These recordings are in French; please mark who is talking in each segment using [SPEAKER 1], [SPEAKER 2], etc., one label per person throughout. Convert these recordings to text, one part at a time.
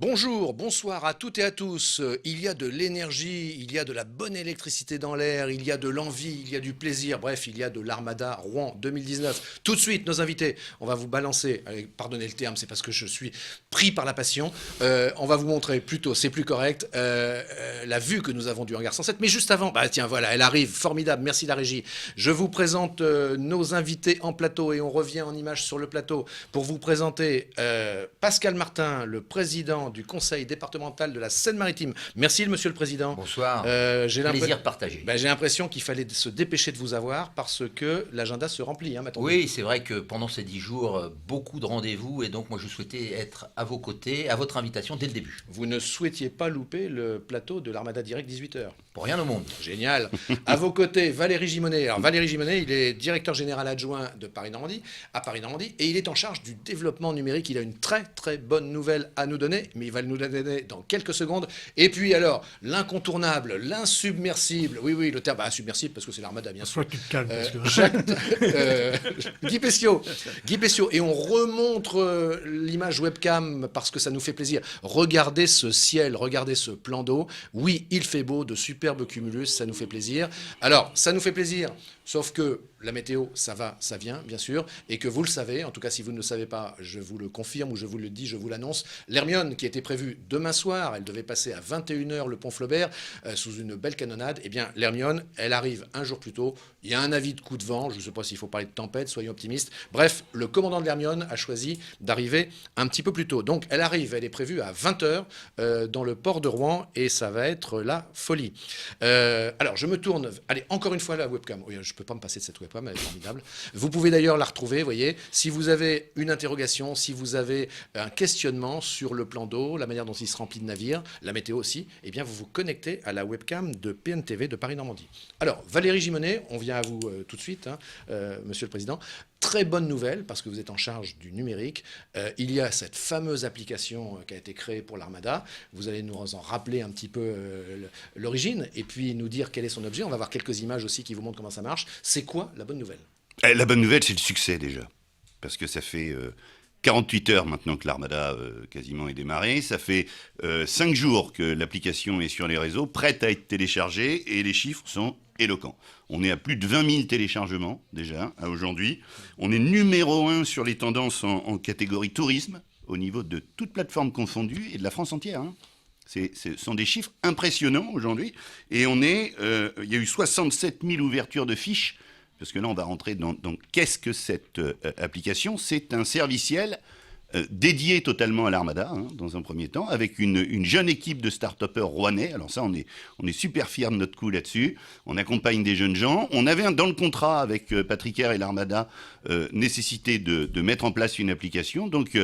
[SPEAKER 1] Bonjour, bonsoir à toutes et à tous. Il y a de l'énergie, il y a de la bonne électricité dans l'air, il y a de l'envie, il y a du plaisir, bref, il y a de l'Armada Rouen 2019. Tout de suite, nos invités, on va vous balancer, pardonnez le terme, c'est parce que je suis pris par la passion, on va vous montrer plutôt, c'est plus correct, la vue que nous avons du hangar 107. Mais juste avant, bah tiens, voilà, elle arrive, formidable, merci la régie. Je vous présente nos invités en plateau et on revient en image sur le plateau pour vous présenter Pascal Martin, le président du conseil départemental de la Seine-Maritime. Merci, monsieur le président.
[SPEAKER 2] Bonsoir. Plaisir partagé.
[SPEAKER 1] J'ai l'impression qu'il fallait se dépêcher de vous avoir parce que l'agenda se remplit.
[SPEAKER 2] Oui, c'est vrai que pendant ces 10 jours, beaucoup de rendez-vous et donc moi je souhaitais être à vos côtés, à votre invitation dès le début.
[SPEAKER 1] Vous ne souhaitiez pas louper le plateau de l'Armada Direct 18h.
[SPEAKER 2] Pour rien au monde.
[SPEAKER 1] Génial. À vos côtés, Valérie Gimonet. Alors Valérie Gimonet, il est directeur général adjoint de Paris-Normandie, à Paris-Normandie, et il est en charge du développement numérique. Il a une très très bonne nouvelle à nous donner, mais il va nous la donner dans quelques secondes. Et puis alors, l'incontournable, l'insubmersible, oui, le terme insubmersible parce que c'est l'Armada bien sûr.
[SPEAKER 3] Soit tu te calmes.
[SPEAKER 1] Guy Pessiot, et on remontre l'image webcam parce que ça nous fait plaisir. Regardez ce ciel, regardez ce plan d'eau. Oui, il fait beau, de superbes cumulus, ça nous fait plaisir. Alors, ça nous fait plaisir, sauf que la météo, ça va, ça vient, bien sûr, et que vous le savez, en tout cas si vous ne le savez pas, je vous le confirme ou je vous le dis, je vous l'annonce, l'Hermione qui était prévue demain soir, elle devait passer à 21h le pont Flaubert sous une belle canonnade, eh bien l'Hermione, elle arrive un jour plus tôt, il y a un avis de coup de vent, je ne sais pas s'il faut parler de tempête, soyons optimistes, bref, le commandant de l'Hermione a choisi d'arriver un petit peu plus tôt, donc elle arrive, elle est prévue à 20h dans le port de Rouen et ça va être la folie. Alors je me tourne, allez encore une fois la webcam, oui, je ne peux pas me passer de cette webcam, elle est formidable. Vous pouvez d'ailleurs la retrouver, voyez, si vous avez une interrogation, si vous avez un questionnement sur le plan d'eau, la manière dont il se remplit de navires, la météo aussi, eh bien vous vous connectez à la webcam de PNTV de Paris-Normandie. Alors, Valérie Gimonet, on vient à vous tout de suite, monsieur le président. Très bonne nouvelle, parce que vous êtes en charge du numérique. Il y a cette fameuse application qui a été créée pour l'Armada. Vous allez nous en rappeler un petit peu l'origine, et puis nous dire quel est son objet. On va voir quelques images aussi qui vous montrent comment ça marche. C'est quoi la bonne nouvelle ?
[SPEAKER 4] La bonne nouvelle, c'est le succès déjà. Parce que ça fait 48 heures maintenant que l'Armada quasiment est démarrée. Ça fait 5 jours que l'application est sur les réseaux, prête à être téléchargée, et les chiffres sont éloquents. On est à plus de 20 000 téléchargements déjà à aujourd'hui. On est numéro 1 sur les tendances en catégorie tourisme, au niveau de toutes plateformes confondues et de la France entière. Ce sont des chiffres impressionnants aujourd'hui. Et il y a eu 67 000 ouvertures de fiches. Parce que là, on va rentrer dans qu'est-ce que cette application ? C'est un serviciel dédié totalement à l'Armada, dans un premier temps, avec une jeune équipe de start-upers rouennais. Alors ça, on est super fiers de notre coup là-dessus. On accompagne des jeunes gens. On avait dans le contrat avec Patrick Air et l'Armada nécessité de mettre en place une application. Donc,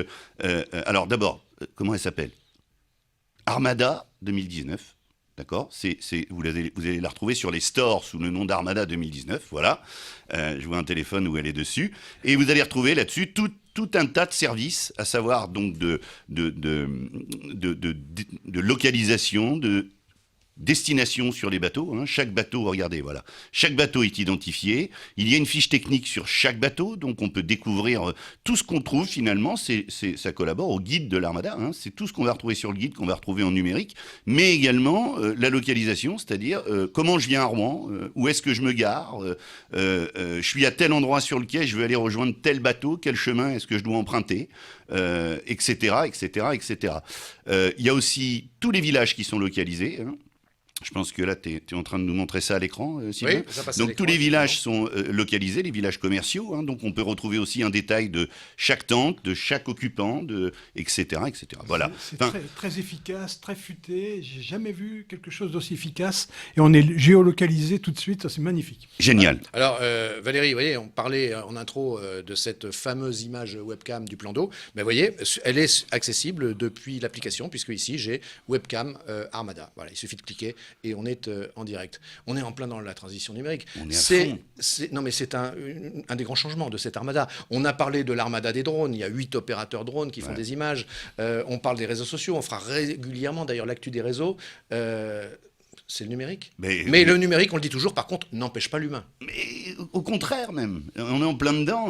[SPEAKER 4] alors d'abord, comment elle s'appelle ? Armada 2019. D'accord, vous allez la retrouver sur les stores sous le nom d'Armada 2019, voilà. Je vois un téléphone où elle est dessus. Et vous allez retrouver là-dessus tout un tas de services, à savoir donc de localisation, de destination sur les bateaux. Chaque bateau, regardez, voilà. Chaque bateau est identifié. Il y a une fiche technique sur chaque bateau, donc on peut découvrir tout ce qu'on trouve finalement. Ça collabore au guide de l'Armada. C'est tout ce qu'on va retrouver sur le guide, qu'on va retrouver en numérique, mais également la localisation, c'est-à-dire comment je viens à Rouen, où est-ce que je me gare, je suis à tel endroit sur le quai, je veux aller rejoindre tel bateau, quel chemin est-ce que je dois emprunter, etc., etc., etc. Il y a aussi tous les villages qui sont localisés. Je pense que là, tu es en train de nous montrer ça à l'écran, Sylvain.
[SPEAKER 1] Oui, ça passe à
[SPEAKER 4] donc
[SPEAKER 1] l'écran,
[SPEAKER 4] tous les villages sont localisés, les villages commerciaux. Donc on peut retrouver aussi un détail de chaque tank, de chaque occupant, etc., etc. Voilà.
[SPEAKER 3] C'est très efficace, très futé. J'ai jamais vu quelque chose d'aussi efficace. Et on est géolocalisé tout de suite. C'est magnifique.
[SPEAKER 4] Génial.
[SPEAKER 1] Alors Valérie, vous voyez, on parlait en intro de cette fameuse image webcam du plan d'eau. Mais vous voyez, elle est accessible depuis l'application, puisque ici j'ai webcam Armada. Voilà, il suffit de cliquer. Et on est en direct. On est en plein dans la transition numérique.
[SPEAKER 4] On est à fond.
[SPEAKER 1] Non, mais c'est un des grands changements de cette Armada. On a parlé de l'Armada des drones. Il y a 8 opérateurs drones qui font des images. On parle des réseaux sociaux. On fera régulièrement, d'ailleurs, l'actu des réseaux. C'est le numérique.
[SPEAKER 4] Mais
[SPEAKER 1] le numérique, on le dit toujours, par contre, n'empêche pas l'humain.
[SPEAKER 4] Mais au contraire même, on est en plein dedans.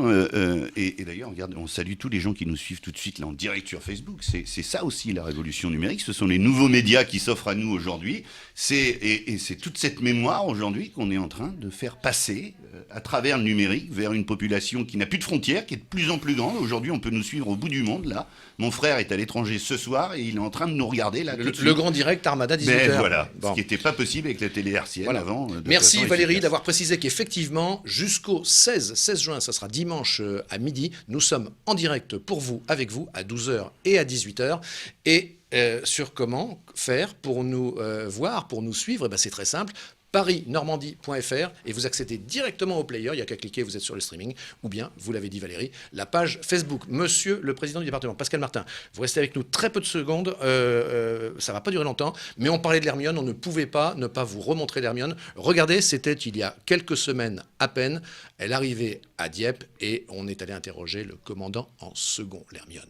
[SPEAKER 4] Et d'ailleurs, regarde, on salue tous les gens qui nous suivent tout de suite là en direct sur Facebook. C'est ça aussi la révolution numérique. Ce sont les nouveaux médias qui s'offrent à nous aujourd'hui. Et c'est toute cette mémoire aujourd'hui qu'on est en train de faire passer à travers le numérique vers une population qui n'a plus de frontières, qui est de plus en plus grande. Aujourd'hui, on peut nous suivre au bout du monde là. Mon frère est à l'étranger ce soir et il est en train de nous regarder là.
[SPEAKER 1] Le grand direct Armada 18h.
[SPEAKER 4] Ben voilà,
[SPEAKER 1] Bon.
[SPEAKER 4] ce qui n'était pas possible avec la télé hertzienne avant.
[SPEAKER 1] Merci Valérie d'avoir précisé qu'effectivement, jusqu'au 16 juin, ça sera dimanche à midi, nous sommes en direct pour vous, avec vous, à 12h et à 18h. Et sur comment faire pour nous voir, pour nous suivre, c'est très simple. parisnormandie.fr et vous accédez directement au player, il n'y a qu'à cliquer, vous êtes sur le streaming, ou bien, vous l'avez dit Valérie, la page Facebook. Monsieur le président du département, Pascal Martin, vous restez avec nous très peu de secondes, ça ne va pas durer longtemps, mais on parlait de l'Hermione, on ne pouvait pas ne pas vous remontrer l'Hermione. Regardez, c'était il y a quelques semaines à peine, elle arrivait à Dieppe et on est allé interroger le commandant en second, l'Hermione.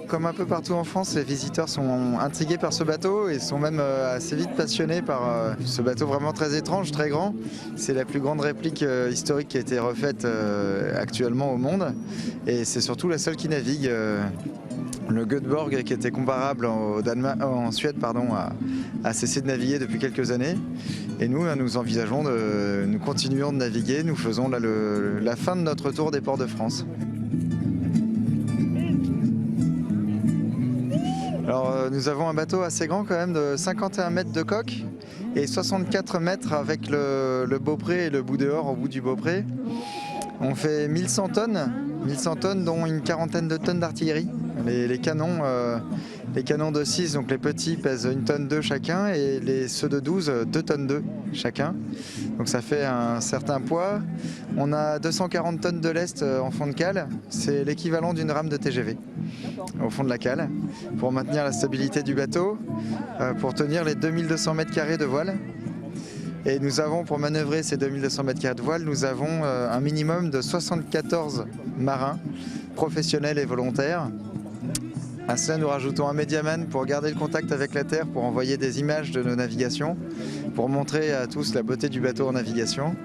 [SPEAKER 5] Comme un peu partout en France, les visiteurs sont intrigués par ce bateau et sont même assez vite passionnés par ce bateau vraiment très étrange, très grand. C'est la plus grande réplique historique qui a été refaite actuellement au monde et c'est surtout la seule qui navigue. Le Göteborg, qui était comparable en Suède, a cessé de naviguer depuis quelques années. Et nous envisageons nous continuons de naviguer. Nous faisons là la fin de notre tour des ports de France. Alors, nous avons un bateau assez grand quand même, de 51 mètres de coque et 64 mètres avec le beaupré et le bout dehors au bout du beaupré. On fait 1100 tonnes dont une quarantaine de tonnes d'artillerie. Les canons de 6, donc les petits, pèsent 1 tonne 2 chacun et ceux de 12, 2 tonnes 2 chacun. Donc ça fait un certain poids. On a 240 tonnes de lest en fond de cale. C'est l'équivalent d'une rame de TGV au fond de la cale pour maintenir la stabilité du bateau, pour tenir les 2200 mètres carrés de voile. Et nous avons, pour manœuvrer ces 2200 mètres carrés de voile, nous avons un minimum de 74 marins professionnels et volontaires. À cela, nous rajoutons un médiaman pour garder le contact avec la Terre, pour envoyer des images de nos navigations, pour montrer à tous la beauté du bateau en navigation.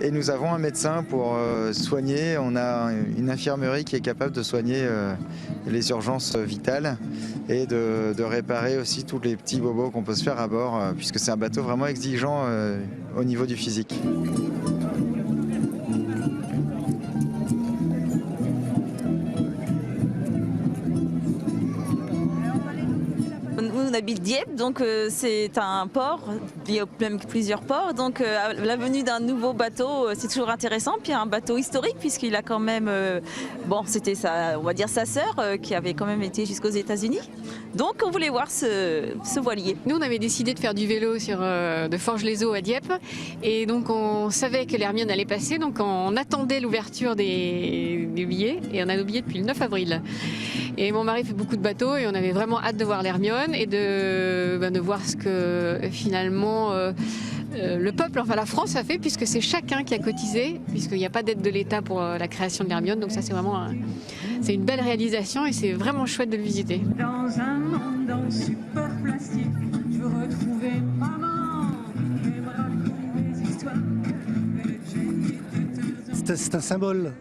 [SPEAKER 5] Et nous avons un médecin pour soigner. On a une infirmerie qui est capable de soigner les urgences vitales et de réparer aussi tous les petits bobos qu'on peut se faire à bord, puisque c'est un bateau vraiment exigeant au niveau du physique.
[SPEAKER 6] On habite Dieppe, donc c'est un port, il y a même plusieurs ports, donc la venue d'un nouveau bateau, c'est toujours intéressant, puis un bateau historique puisqu'il a quand même, c'était on va dire sa sœur qui avait quand même été jusqu'aux États-Unis, donc on voulait voir ce voilier.
[SPEAKER 7] Nous on avait décidé de faire du vélo de Forges-les-Eaux à Dieppe et donc on savait que l'Hermione allait passer, donc on attendait l'ouverture des billets et on a nos billets depuis le 9 avril. Et mon mari fait beaucoup de bateaux et on avait vraiment hâte de voir l'Hermione et de voir ce que finalement le peuple, enfin la France a fait, puisque c'est chacun qui a cotisé, puisqu'il n'y a pas d'aide de l'État pour la création de l'Hermione. Donc ça c'est vraiment c'est une belle réalisation et c'est vraiment chouette de le visiter.
[SPEAKER 8] Dans un monde en support plastique, je veux retrouver maman et me raconter des histoires.
[SPEAKER 9] C'est un symbole.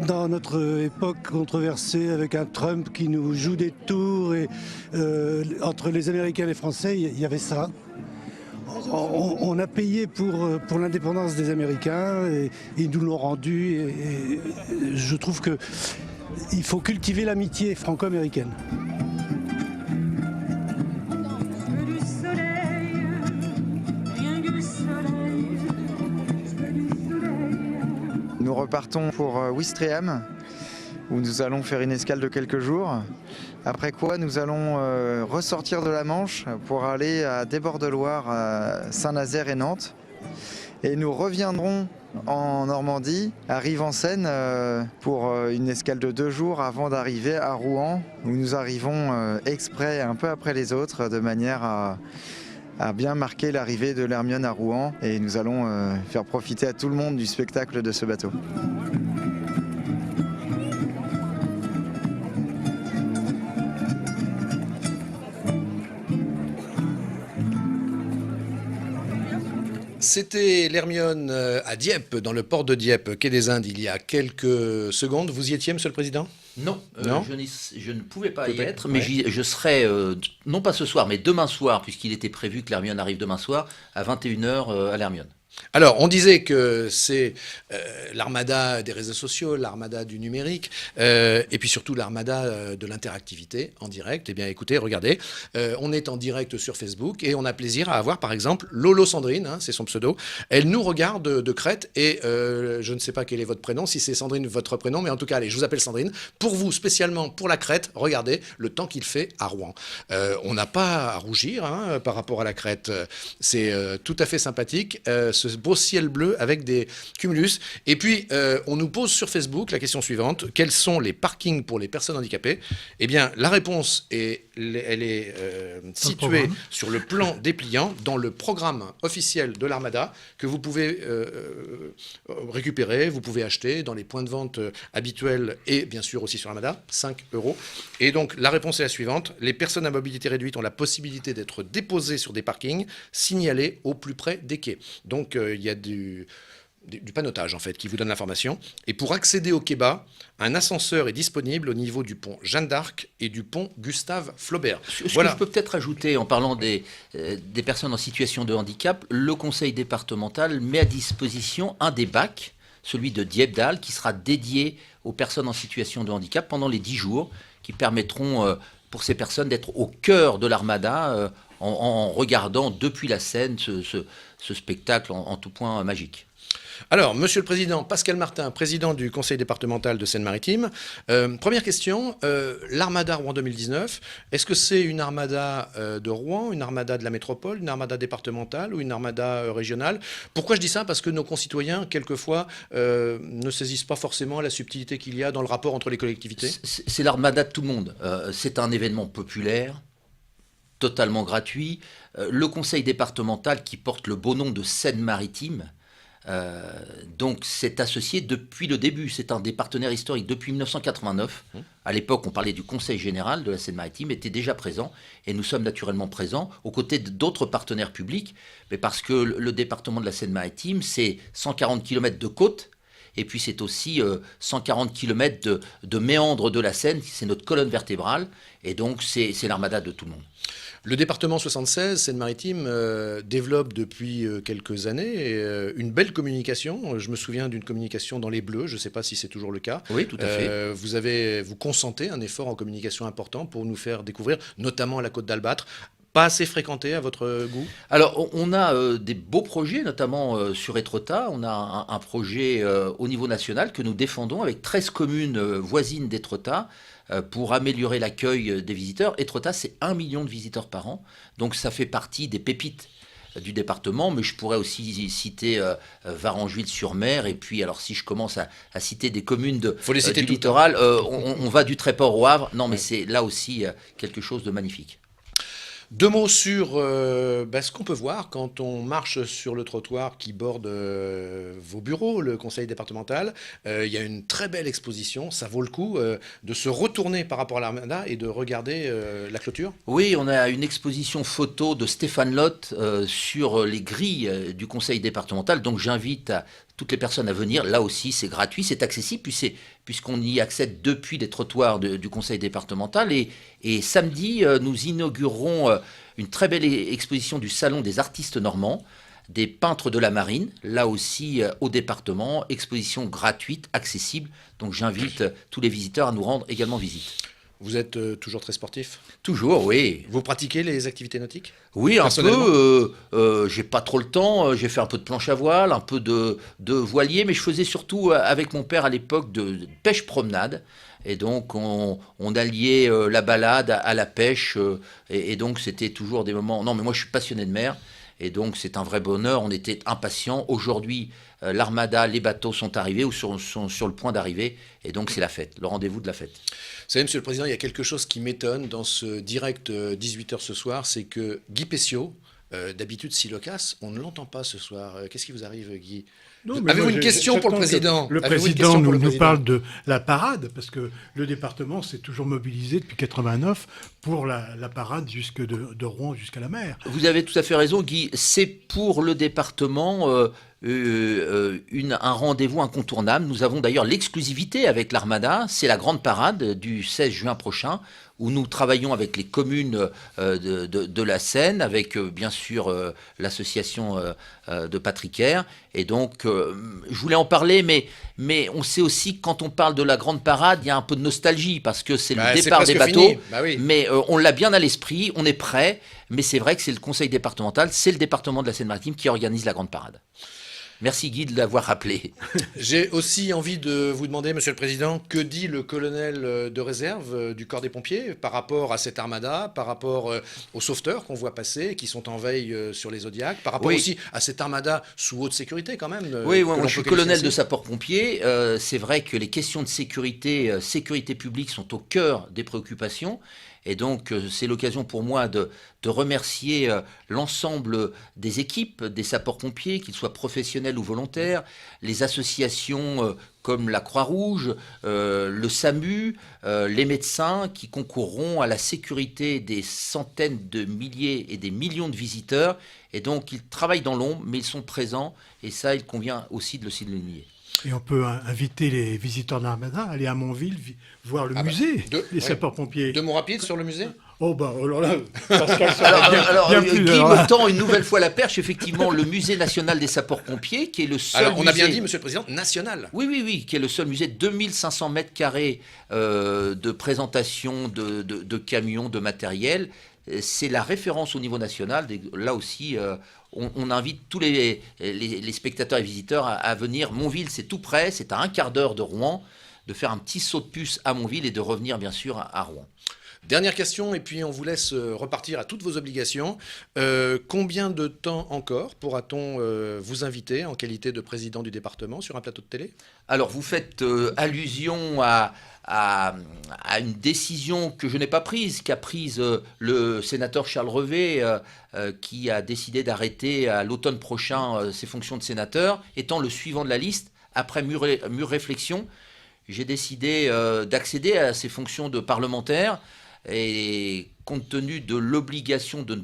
[SPEAKER 9] Dans notre époque controversée avec un Trump qui nous joue des tours et entre les Américains et les Français, il y avait ça. On a payé pour l'indépendance des Américains et ils nous l'ont rendu et je trouve qu'il faut cultiver l'amitié franco-américaine.
[SPEAKER 5] Nous repartons pour Ouistreham, où nous allons faire une escale de quelques jours. Après quoi, nous allons ressortir de la Manche pour aller à Desbordes-de-Loire, à Saint-Nazaire et Nantes. Et nous reviendrons en Normandie, à Rive-en-Seine, pour une escale de 2 jours avant d'arriver à Rouen, où nous arrivons exprès un peu après les autres, de manière a bien marqué l'arrivée de l'Hermione à Rouen et nous allons faire profiter à tout le monde du spectacle de ce bateau.
[SPEAKER 1] C'était l'Hermione à Dieppe, dans le port de Dieppe, quai des Indes, il y a quelques secondes. Vous y étiez, Monsieur le Président ?
[SPEAKER 2] Non,
[SPEAKER 1] Non
[SPEAKER 2] je ne pouvais pas y
[SPEAKER 1] Peut-être,
[SPEAKER 2] être, mais
[SPEAKER 1] ouais.
[SPEAKER 2] je serai, non pas ce soir, mais demain soir, puisqu'il était prévu que l'Hermione arrive demain soir, à 21h à l'Hermione.
[SPEAKER 1] Alors, on disait que c'est l'armada des réseaux sociaux, l'armada du numérique, et puis surtout l'armada de l'interactivité en direct. Eh bien, écoutez, regardez, on est en direct sur Facebook et on a plaisir à avoir, par exemple, Lolo Sandrine, hein, c'est son pseudo. Elle nous regarde de Crète et je ne sais pas quel est votre prénom, si c'est Sandrine votre prénom, mais en tout cas, allez, je vous appelle Sandrine. Pour vous, spécialement pour la Crète, regardez le temps qu'il fait à Rouen. On n'a pas à rougir hein, par rapport à la Crète. C'est tout à fait sympathique. Ce beau ciel bleu avec des cumulus. Et puis, on nous pose sur Facebook la question suivante. Quels sont les parkings pour les personnes handicapées ? Eh bien, la réponse elle est située sur le plan dépliant dans le programme officiel de l'Armada que vous pouvez récupérer, vous pouvez acheter dans les points de vente habituels et bien sûr aussi sur l'Armada, 5 €. Et donc, la réponse est la suivante. Les personnes à mobilité réduite ont la possibilité d'être déposées sur des parkings signalés au plus près des quais. Donc, il y a du panneautage en fait qui vous donne l'information. Et pour accéder au quai bas, un ascenseur est disponible au niveau du pont Jeanne d'Arc et du pont Gustave Flaubert.
[SPEAKER 2] Ce que
[SPEAKER 1] Voilà.
[SPEAKER 2] je peux peut-être ajouter en parlant des personnes en situation de handicap, le conseil départemental met à disposition un des bacs, celui de Dieppe-Dalle, qui sera dédié aux personnes en situation de handicap pendant les 10 jours, qui permettront pour ces personnes d'être au cœur de l'Armada en regardant depuis la scène ce spectacle en tout point magique.
[SPEAKER 1] Alors, Monsieur le Président, Pascal Martin, président du Conseil départemental de Seine-Maritime. Première question, l'Armada Rouen 2019, est-ce que c'est une Armada de Rouen, une Armada de la métropole, une Armada départementale ou une Armada régionale ? Pourquoi je dis ça ? Parce que nos concitoyens, quelquefois, ne saisissent pas forcément la subtilité qu'il y a dans le rapport entre les collectivités.
[SPEAKER 2] C'est l'Armada de tout le monde. C'est un événement populaire, totalement gratuit. Le conseil départemental qui porte le beau nom de Seine-Maritime, donc c'est associé depuis le début. C'est un des partenaires historiques depuis 1989. À l'époque, on parlait du Conseil général de la Seine-Maritime, était déjà présent. Et nous sommes naturellement présents aux côtés d'autres partenaires publics. Mais parce que le département de la Seine-Maritime, c'est 140 km de côte. Et puis c'est aussi 140 km de méandre de la Seine. C'est notre colonne vertébrale. Et donc c'est l'armada de tout le monde.
[SPEAKER 1] Le département 76, Seine-Maritime, développe depuis quelques années une belle communication. Je me souviens d'une communication dans les Bleus, je ne sais pas si c'est toujours le cas.
[SPEAKER 2] Oui, tout à fait.
[SPEAKER 1] Vous consentez un effort en communication important pour nous faire découvrir, notamment la côte d'Albâtre, pas assez fréquentée à votre goût ?
[SPEAKER 2] Alors, on a des beaux projets, notamment sur Étretat. On a un projet au niveau national que nous défendons avec 13 communes voisines d'Étretat pour améliorer l'accueil des visiteurs. Étretat, c'est 1 million de visiteurs par an. Donc, ça fait partie des pépites du département, mais je pourrais aussi citer Varengeville-sur-Mer. Et puis, alors, si je commence à citer des communes du littoral, on va du Tréport au Havre. Non, mais c'est là aussi quelque chose de magnifique.
[SPEAKER 1] 2 mots sur ce qu'on peut voir quand on marche sur le trottoir qui borde vos bureaux, le conseil départemental. Il y a une très belle exposition, ça vaut le coup de se retourner par rapport à l'Armada et de regarder la clôture.
[SPEAKER 2] Oui, on a une exposition photo de Stéphane Lotte sur les grilles du conseil départemental, donc j'invite toutes les personnes à venir. Là aussi, c'est gratuit, c'est accessible, puisqu'on y accède depuis les trottoirs du conseil départemental. Et samedi, nous inaugurerons une très belle exposition du Salon des artistes normands, des peintres de la marine, là aussi au département, exposition gratuite, accessible. Donc j'invite tous les visiteurs à nous rendre également visite.
[SPEAKER 1] Vous êtes toujours très sportif ?
[SPEAKER 2] Toujours, oui.
[SPEAKER 1] Vous pratiquez les activités nautiques ?
[SPEAKER 2] Oui, un peu. J'ai pas trop le temps. J'ai fait un peu de planche à voile, un peu de voilier, mais je faisais surtout avec mon père à l'époque de pêche-promenade. Et donc, on alliait la balade à la pêche. Et donc, c'était toujours des moments... Non, mais moi, je suis passionné de mer. Et donc, c'est un vrai bonheur. On était impatients. Aujourd'hui, l'Armada, les bateaux sont arrivés ou sont sur le point d'arriver. Et donc, c'est la fête, le rendez-vous de la fête.
[SPEAKER 1] Vous savez, Monsieur le Président, il y a quelque chose qui m'étonne dans ce direct 18h ce soir, c'est que Guy Pessiot D'habitude si loquace, on ne l'entend pas ce soir. Qu'est-ce qui vous arrive, Guy?
[SPEAKER 3] Non, mais
[SPEAKER 1] Avez-vous
[SPEAKER 3] moi,
[SPEAKER 1] une question pour le
[SPEAKER 3] j'attends que
[SPEAKER 1] président?
[SPEAKER 3] Le
[SPEAKER 1] Avez-vous une
[SPEAKER 3] président
[SPEAKER 1] question pour le
[SPEAKER 3] nous
[SPEAKER 1] président
[SPEAKER 3] parle de la parade, parce que le département s'est toujours mobilisé depuis 89 pour la parade de Rouen jusqu'à la mer.
[SPEAKER 2] Vous avez tout à fait raison, Guy. C'est pour le département un rendez-vous incontournable. Nous avons d'ailleurs l'exclusivité avec l'Armada. C'est la grande parade du 16 juin prochain, où nous travaillons avec les communes de la Seine, avec bien sûr l'association de Patricaire. Et donc, je voulais en parler, mais on sait aussi que quand on parle de la grande parade, il y a un peu de nostalgie, parce que c'est le départ des bateaux.
[SPEAKER 1] Fini. Bah oui.
[SPEAKER 2] Mais on l'a bien à l'esprit, on est prêt. Mais c'est vrai que c'est le conseil départemental, c'est le département de la Seine-Maritime qui organise la grande parade. Merci Guy de l'avoir rappelé.
[SPEAKER 1] J'ai aussi envie de vous demander, Monsieur le Président, que dit le colonel de réserve du corps des pompiers par rapport à cette armada, par rapport aux sauveteurs qu'on voit passer, qui sont en veille sur les Zodiacs, par rapport aussi à cette armada sous haute sécurité quand même.
[SPEAKER 2] Oui, moi je suis colonel de sapeurs-pompiers. C'est vrai que les questions de sécurité, sécurité publique sont au cœur des préoccupations. Et donc, c'est l'occasion pour moi de remercier l'ensemble des équipes des sapeurs-pompiers, qu'ils soient professionnels ou volontaires, les associations comme la Croix-Rouge, le SAMU, les médecins qui concourront à la sécurité des centaines de milliers et des millions de visiteurs. Et donc, ils travaillent dans l'ombre, mais ils sont présents. Et ça, il convient aussi de le souligner.
[SPEAKER 3] Et on peut inviter les visiteurs de l'Armada à aller à Montville voir le musée des sapeurs-pompiers.
[SPEAKER 1] 2 mots rapides sur le musée?
[SPEAKER 3] Oh bah alors là, Pascal sera bien plus...
[SPEAKER 2] Guy me tend une nouvelle fois la perche, effectivement, le musée national des sapeurs-pompiers, qui est le seul
[SPEAKER 1] on a bien dit, Monsieur le Président, national.
[SPEAKER 2] Oui, qui est le seul musée, 2500 mètres carrés de présentation de camions, de matériel. C'est la référence au niveau national. Là aussi, on invite tous les spectateurs et visiteurs à venir. Montville, c'est tout près, c'est à un quart d'heure de Rouen, de faire un petit saut de puce à Montville et de revenir bien sûr à Rouen.
[SPEAKER 1] Dernière question, et puis on vous laisse repartir à toutes vos obligations. Combien de temps encore pourra-t-on vous inviter en qualité de président du département sur un plateau de télé?
[SPEAKER 2] Alors, vous faites allusion à une décision que je n'ai pas prise, qu'a prise le sénateur Charles Revet, qui a décidé d'arrêter à l'automne prochain ses fonctions de sénateur. Étant le suivant de la liste, après mûre réflexion, j'ai décidé d'accéder à ces fonctions de parlementaire. Et compte tenu de l'obligation de ne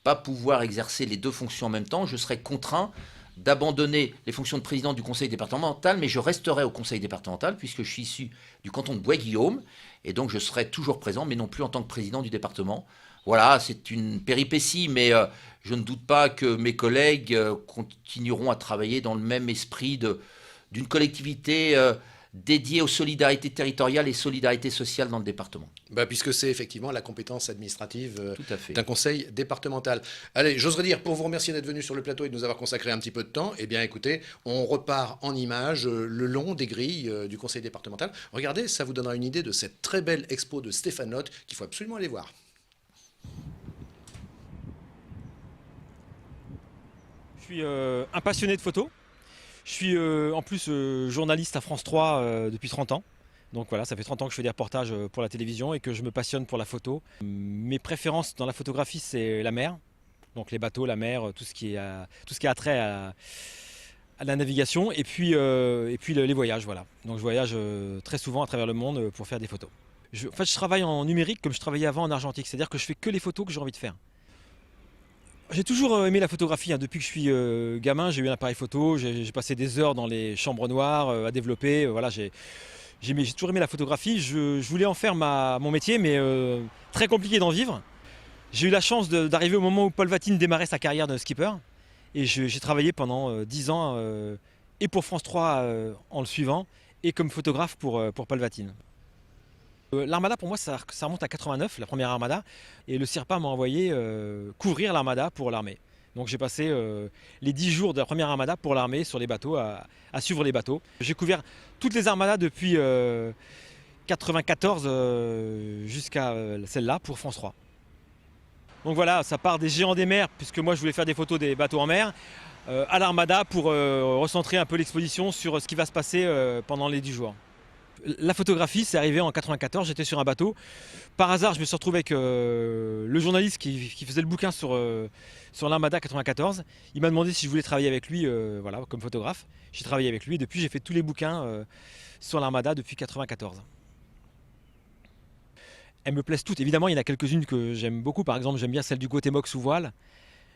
[SPEAKER 2] pas pouvoir exercer les 2 fonctions en même temps, je serai contraint d'abandonner les fonctions de président du conseil départemental, mais je resterai au conseil départemental puisque je suis issu du canton de Bois-Guillaume, et donc je serai toujours présent, mais non plus en tant que président du département. Voilà, c'est une péripétie, mais je ne doute pas que mes collègues continueront à travailler dans le même esprit d'une collectivité dédiée aux solidarités territoriales et solidarités sociales dans le département.
[SPEAKER 1] Puisque c'est effectivement la compétence administrative d'un conseil départemental. Allez, j'oserais dire, pour vous remercier d'être venu sur le plateau et de nous avoir consacré un petit peu de temps, eh bien écoutez, on repart en images le long des grilles du conseil départemental. Regardez, ça vous donnera une idée de cette très belle expo de Stéphane Noth qu'il faut absolument aller voir.
[SPEAKER 10] Je suis un passionné de photos. Je suis en plus journaliste à France 3 depuis 30 ans. Donc voilà, ça fait 30 ans que je fais des reportages pour la télévision et que je me passionne pour la photo. Mes préférences dans la photographie, c'est la mer. Donc les bateaux, la mer, tout ce qui a trait à la navigation. Et puis les voyages, voilà. Donc je voyage très souvent à travers le monde pour faire des photos. Je travaille en numérique comme je travaillais avant en argentique. C'est-à-dire que je fais que les photos que j'ai envie de faire. J'ai toujours aimé la photographie. Depuis que je suis gamin, j'ai eu un appareil photo. J'ai passé des heures dans les chambres noires à développer. Voilà, j'ai toujours aimé la photographie. Je voulais en faire mon métier, mais très compliqué d'en vivre. J'ai eu la chance d'arriver au moment où Paul Vatine démarrait sa carrière de skipper. Et j'ai travaillé pendant 10 ans, et pour France 3 en le suivant, et comme photographe pour Paul Vatine. L'Armada, pour moi, ça remonte à 89, la première Armada. Et le CIRPA m'a envoyé couvrir l'Armada pour l'armée. Donc j'ai passé les 10 jours de la première Armada pour l'armée sur les bateaux, à suivre les bateaux. J'ai couvert toutes les Armadas depuis 94 jusqu'à celle-là pour France 3. Donc voilà, ça part des géants des mers, puisque moi je voulais faire des photos des bateaux en mer, à l'Armada pour recentrer un peu l'exposition sur ce qui va se passer pendant les 10 jours. La photographie, c'est arrivé en 94, j'étais sur un bateau. Par hasard, je me suis retrouvé avec le journaliste qui faisait le bouquin sur l'Armada 94. Il m'a demandé si je voulais travailler avec lui voilà, comme photographe. J'ai travaillé avec lui et depuis j'ai fait tous les bouquins sur l'Armada depuis 94. Elles me plaisent toutes. Évidemment, il y en a quelques-unes que j'aime beaucoup. Par exemple, j'aime bien celle du Gautémoc sous voile.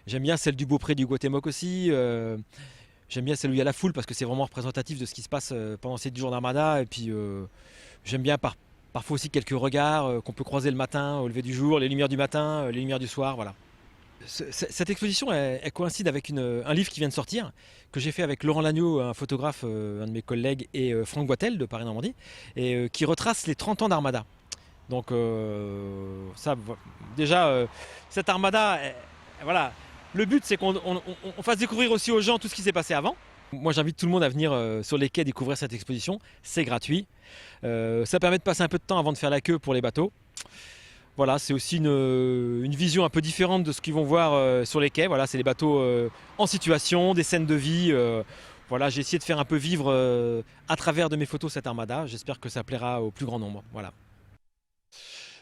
[SPEAKER 10] J'aime bien celle du Beaupré du Gautémoc aussi. J'aime bien celle où il y a la foule parce que c'est vraiment représentatif de ce qui se passe pendant ces 10 jours d'Armada. Et puis j'aime bien parfois aussi quelques regards qu'on peut croiser le matin, au lever du jour, les lumières du matin, les lumières du soir, voilà. Cette exposition, elle coïncide avec un livre qui vient de sortir, que j'ai fait avec Laurent Lagneau, un photographe, un de mes collègues, et Franck Boitel de Paris-Normandie, et qui retrace les 30 ans d'Armada. Donc déjà, cette Armada, voilà, le but c'est qu'on fasse découvrir aussi aux gens tout ce qui s'est passé avant. Moi j'invite tout le monde à venir sur les quais découvrir cette exposition, c'est gratuit. Ça permet de passer un peu de temps avant de faire la queue pour les bateaux. Voilà, c'est aussi une vision un peu différente de ce qu'ils vont voir sur les quais. Voilà, c'est les bateaux en situation, des scènes de vie. Voilà, j'ai essayé de faire un peu vivre à travers de mes photos cette Armada. J'espère que ça plaira au plus grand nombre. Voilà.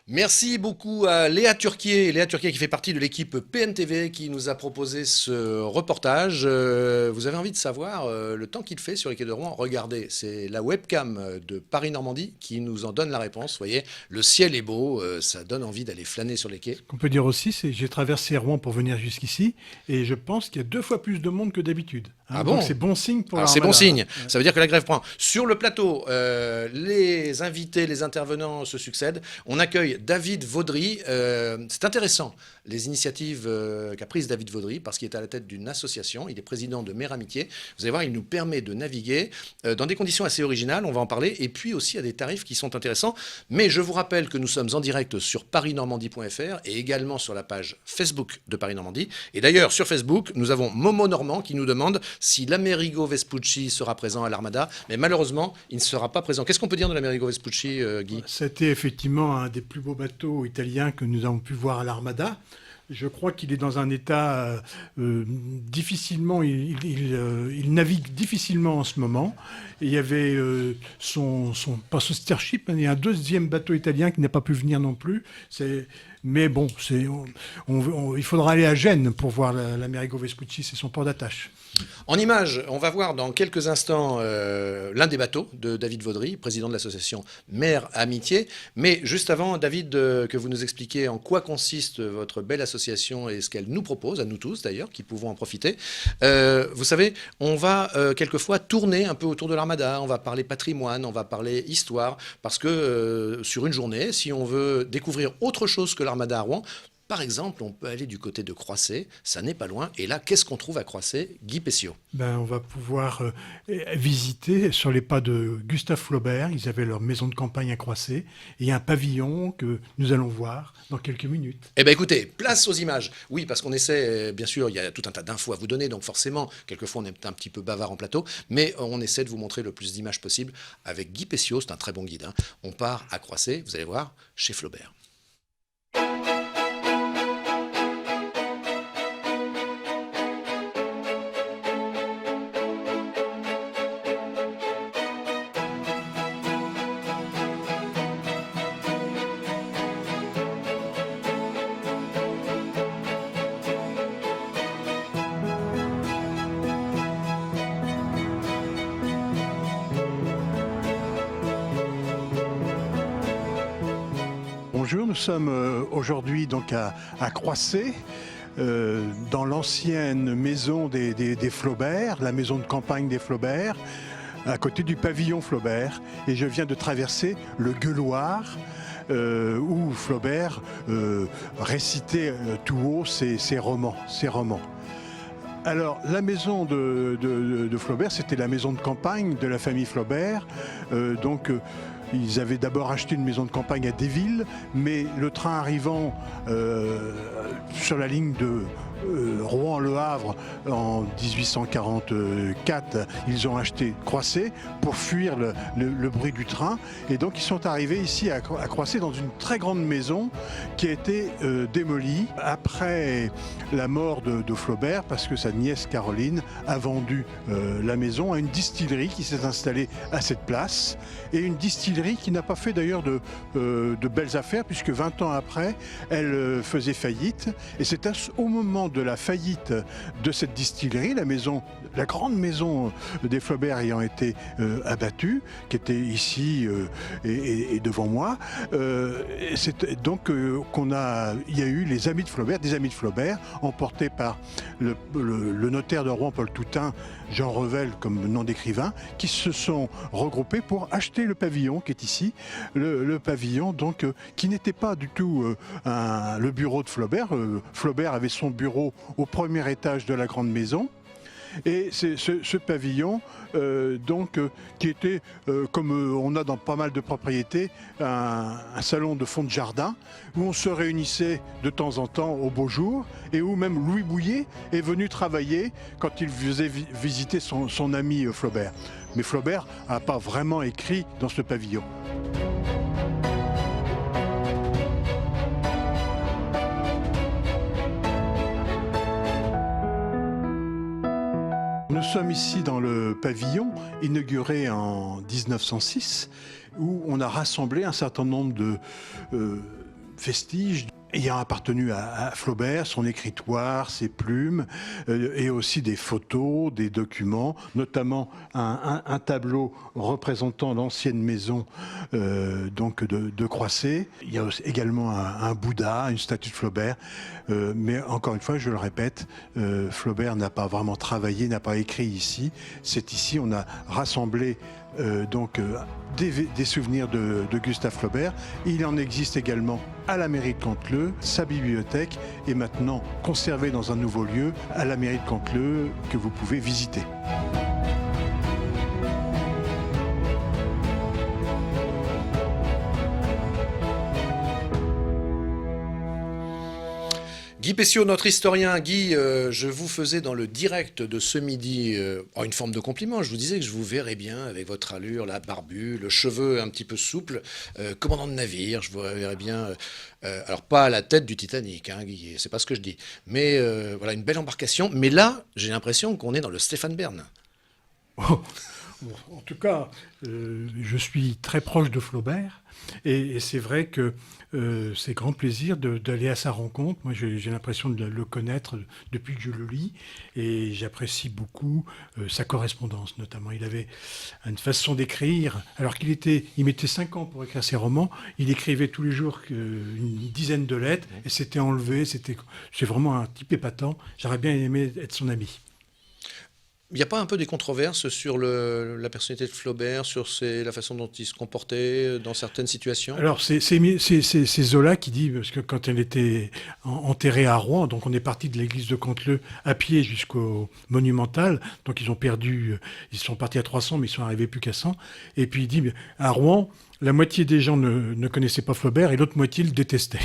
[SPEAKER 1] Merci beaucoup à Léa Turquier. Léa Turquier qui fait partie de l'équipe PNTV qui nous a proposé ce reportage. Vous avez envie de savoir le temps qu'il fait sur les quais de Rouen? Regardez, c'est la webcam de Paris-Normandie qui nous en donne la réponse. Vous voyez, le ciel est beau, ça donne envie d'aller flâner sur les quais.
[SPEAKER 3] Ce qu'on peut dire aussi, c'est que j'ai traversé Rouen pour venir jusqu'ici et je pense qu'il y a 2 fois plus de monde que d'habitude.
[SPEAKER 1] Ah bon?
[SPEAKER 3] Donc c'est bon signe pour
[SPEAKER 1] c'est
[SPEAKER 3] l'Armada.
[SPEAKER 1] bon signe, ça veut dire que la grève prend. Sur le plateau, les invités, les intervenants se succèdent. On accueille David Vaudry. C'est intéressant, les initiatives qu'a prises David Vaudry, parce qu'il est à la tête d'une association. Il est président de Mer Amitié. Vous allez voir, il nous permet de naviguer dans des conditions assez originales, on va en parler, et puis aussi à des tarifs qui sont intéressants. Mais je vous rappelle que nous sommes en direct sur parisnormandie.fr et également sur la page Facebook de Paris Normandie. Et d'ailleurs, sur Facebook, nous avons Momo Normand qui nous demande si l'Amerigo Vespucci sera présent à l'Armada, mais malheureusement, il ne sera pas présent. Qu'est-ce qu'on peut dire de l'Amerigo Vespucci, Guy?
[SPEAKER 3] C'était effectivement un des plus beaux bateaux italiens que nous avons pu voir à l'Armada. Je crois qu'il est dans un état difficilement, il navigue difficilement en ce moment. Et il y avait pas son Starship, il y a un 2e bateau italien qui n'a pas pu venir non plus. Mais bon, il faudra aller à Gênes pour voir l'Amerigo Vespucci, c'est son port d'attache.
[SPEAKER 1] En image, on va voir dans quelques instants l'un des bateaux de David Vaudry, président de l'association Mer Amitié. Mais juste avant, David, que vous nous expliquiez en quoi consiste votre belle association et ce qu'elle nous propose, à nous tous d'ailleurs, qui pouvons en profiter. Vous savez, on va quelquefois tourner un peu autour de l'Armada, on va parler patrimoine, on va parler histoire, parce que sur une journée, si on veut découvrir autre chose que l'Armada à Rouen, par exemple, on peut aller du côté de Croisset, ça n'est pas loin. Et là, qu'est-ce qu'on trouve à Croisset, Guy Pessiot?
[SPEAKER 3] On va pouvoir visiter sur les pas de Gustave Flaubert. Ils avaient leur maison de campagne à Croisset. Et il y a un pavillon que nous allons voir dans quelques minutes.
[SPEAKER 1] Eh bien écoutez, place aux images. Oui, parce qu'on essaie, bien sûr, il y a tout un tas d'infos à vous donner. Donc forcément, quelquefois on est un petit peu bavard en plateau. Mais on essaie de vous montrer le plus d'images possible avec Guy Pessiot. C'est un très bon guide. On part à Croisset, vous allez voir, chez Flaubert.
[SPEAKER 3] Bonjour, nous sommes aujourd'hui donc à Croisset, dans l'ancienne maison des Flaubert, la maison de campagne des Flaubert, à côté du pavillon Flaubert. Et je viens de traverser le Gueuloir, où Flaubert récitait tout haut ses romans. Alors, la maison de Flaubert, c'était la maison de campagne de la famille Flaubert. Ils avaient d'abord acheté une maison de campagne à Déville, mais le train arrivant sur la ligne Rouen-Le Havre en 1844, ils ont acheté Croisset pour fuir le bruit du train. Et donc ils sont arrivés ici à Croisset dans une très grande maison qui a été démolie après la mort de Flaubert, parce que sa nièce Caroline a vendu la maison à une distillerie qui s'est installée à cette place. Et une distillerie qui n'a pas fait d'ailleurs de belles affaires, puisque 20 ans après, elle faisait faillite. Et c'est au moment de la faillite de cette distillerie, la grande maison des Flaubert ayant été abattue, qui était ici et devant moi, c'est donc il y a eu les amis de Flaubert, des amis de Flaubert, emportés par le notaire de Rouen, Paul Toutain, Jean Revel comme nom d'écrivain, qui se sont regroupés pour acheter le pavillon qui est ici, le pavillon donc qui n'était pas du tout le bureau de Flaubert. Flaubert avait son bureau au premier étage de la grande maison. Et c'est ce pavillon, qui était, comme on a dans pas mal de propriétés, un salon de fond de jardin, où on se réunissait de temps en temps au beau jour, et où même Louis Bouillet est venu travailler quand il faisait visiter son ami Flaubert. Mais Flaubert n'a pas vraiment écrit dans ce pavillon. Nous sommes ici dans le pavillon, inauguré en 1906, où on a rassemblé un certain nombre de vestiges ayant appartenu à Flaubert, son écritoire, ses plumes, et aussi des photos, des documents, notamment un tableau représentant l'ancienne maison de Croisset. Il y a également un Bouddha, une statue de Flaubert, mais encore une fois, je le répète, Flaubert n'a pas vraiment travaillé, n'a pas écrit ici. C'est ici, on a rassemblé des souvenirs de Gustave Flaubert. Il en existe également à la mairie de Canteleu. Sa bibliothèque est maintenant conservée dans un nouveau lieu à la mairie de Canteleu que vous pouvez visiter.
[SPEAKER 1] Guy Pessiot, notre historien. Guy, je vous faisais dans le direct de ce midi une forme de compliment. Je vous disais que je vous verrais bien avec votre allure, la barbu, le cheveu un petit peu souple, commandant de navire. Je vous verrais bien, alors pas à la tête du Titanic, hein, Guy, c'est pas ce que je dis. Mais voilà, une belle embarcation. Mais là, j'ai l'impression qu'on est dans le Stéphane Bern.
[SPEAKER 3] En tout cas, je suis très proche de Flaubert et c'est vrai que c'est grand plaisir d'aller à sa rencontre. Moi, j'ai l'impression de le connaître depuis que je le lis et j'apprécie beaucoup sa correspondance, notamment. Il avait une façon d'écrire, alors qu'il mettait 5 ans pour écrire ses romans, il écrivait tous les jours une dizaine de lettres et c'était enlevé. C'est vraiment un type épatant. J'aurais bien aimé être son ami.
[SPEAKER 1] Il n'y a pas un peu des controverses sur la personnalité de Flaubert, sur la façon dont il se comportait dans certaines situations?
[SPEAKER 3] Alors, c'est Zola qui dit, parce que quand elle était enterrée à Rouen, donc on est parti de l'église de Canteleu à pied jusqu'au Monumental, donc ils sont partis à 300, mais ils sont arrivés plus qu'à 100, et puis il dit, à Rouen, la moitié des gens ne connaissaient pas Flaubert et l'autre moitié le détestait.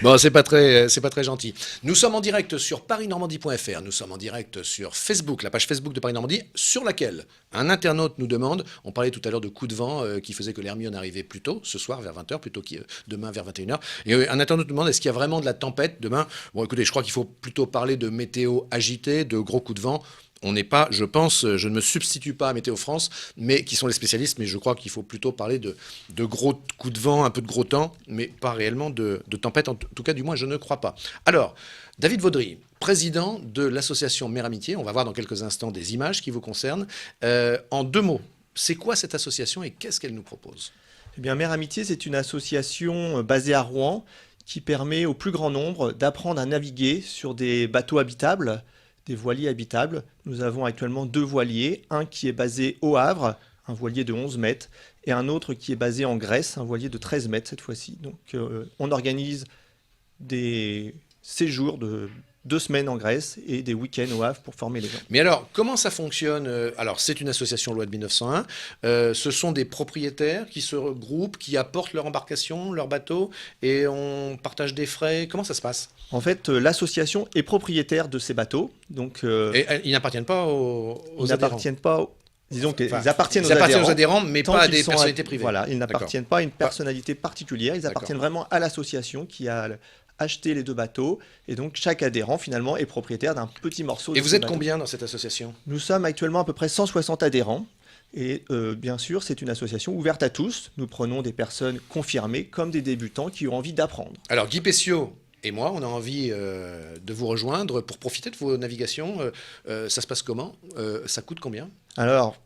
[SPEAKER 1] Bon, c'est pas très gentil. Nous sommes en direct sur parisnormandie.fr, nous sommes en direct sur Facebook, la page Facebook de Paris Normandie, sur laquelle un internaute nous demande, on parlait tout à l'heure de coups de vent qui faisait que l'Hermione arrivait plus tôt, ce soir vers 20h, plutôt que demain vers 21h. Et un internaute nous demande, est-ce qu'il y a vraiment de la tempête demain? Bon, écoutez, je crois qu'il faut plutôt parler de météo agitée, de gros coups de vent. On n'est pas, je pense, je ne me substitue pas à Météo France, mais qui sont les spécialistes, mais je crois qu'il faut plutôt parler de gros coups de vent, un peu de gros temps, mais pas réellement de tempête, en tout cas, du moins, je ne crois pas. Alors, David Vaudry, président de l'association Mère Amitié, on va voir dans quelques instants des images qui vous concernent. En 2 mots, c'est quoi cette association et qu'est-ce qu'elle nous propose?
[SPEAKER 11] Eh bien, Mère Amitié, c'est une association basée à Rouen qui permet au plus grand nombre d'apprendre à naviguer sur des bateaux habitables, des voiliers habitables. Nous avons actuellement 2 voiliers, un qui est basé au Havre, un voilier de 11 mètres, et un autre qui est basé en Grèce, un voilier de 13 mètres cette fois-ci. Donc on organise des séjours de 2 semaines en Grèce et des week-ends au Havre pour former les gens.
[SPEAKER 1] Mais alors, comment ça fonctionne? Alors, c'est une association loi de 1901. Ce sont des propriétaires qui se regroupent, qui apportent leur embarcation, leur bateau, et on partage des frais. Comment ça se passe?
[SPEAKER 11] En fait, l'association est propriétaire de ces bateaux. Donc,
[SPEAKER 1] Et ils n'appartiennent pas aux
[SPEAKER 11] ils
[SPEAKER 1] adhérents.
[SPEAKER 11] n'appartiennent pas... Disons qu'ils
[SPEAKER 1] Enfin,
[SPEAKER 11] appartiennent
[SPEAKER 1] ils appartiennent
[SPEAKER 11] aux
[SPEAKER 1] aux adhérents, mais
[SPEAKER 11] tant
[SPEAKER 1] pas à
[SPEAKER 11] qu'ils
[SPEAKER 1] des
[SPEAKER 11] sont
[SPEAKER 1] personnalités privées.
[SPEAKER 11] Voilà, ils n'appartiennent pas à une personnalité particulière, ils
[SPEAKER 1] D'accord.
[SPEAKER 11] appartiennent vraiment à l'association qui a acheté les 2 bateaux. Et donc, chaque adhérent, finalement, est propriétaire d'un petit morceau
[SPEAKER 1] Et
[SPEAKER 11] de
[SPEAKER 1] vous
[SPEAKER 11] ces
[SPEAKER 1] êtes
[SPEAKER 11] bateaux.
[SPEAKER 1] combien dans cette association?
[SPEAKER 11] Nous sommes actuellement à peu près 160 adhérents. Et bien sûr, c'est une association ouverte à tous. Nous prenons des personnes confirmées comme des débutants qui ont envie d'apprendre.
[SPEAKER 1] Alors, Guy Pessiot et moi, on a envie de vous rejoindre pour profiter de vos navigations. Ça se passe comment? Ça coûte combien?
[SPEAKER 11] Alors,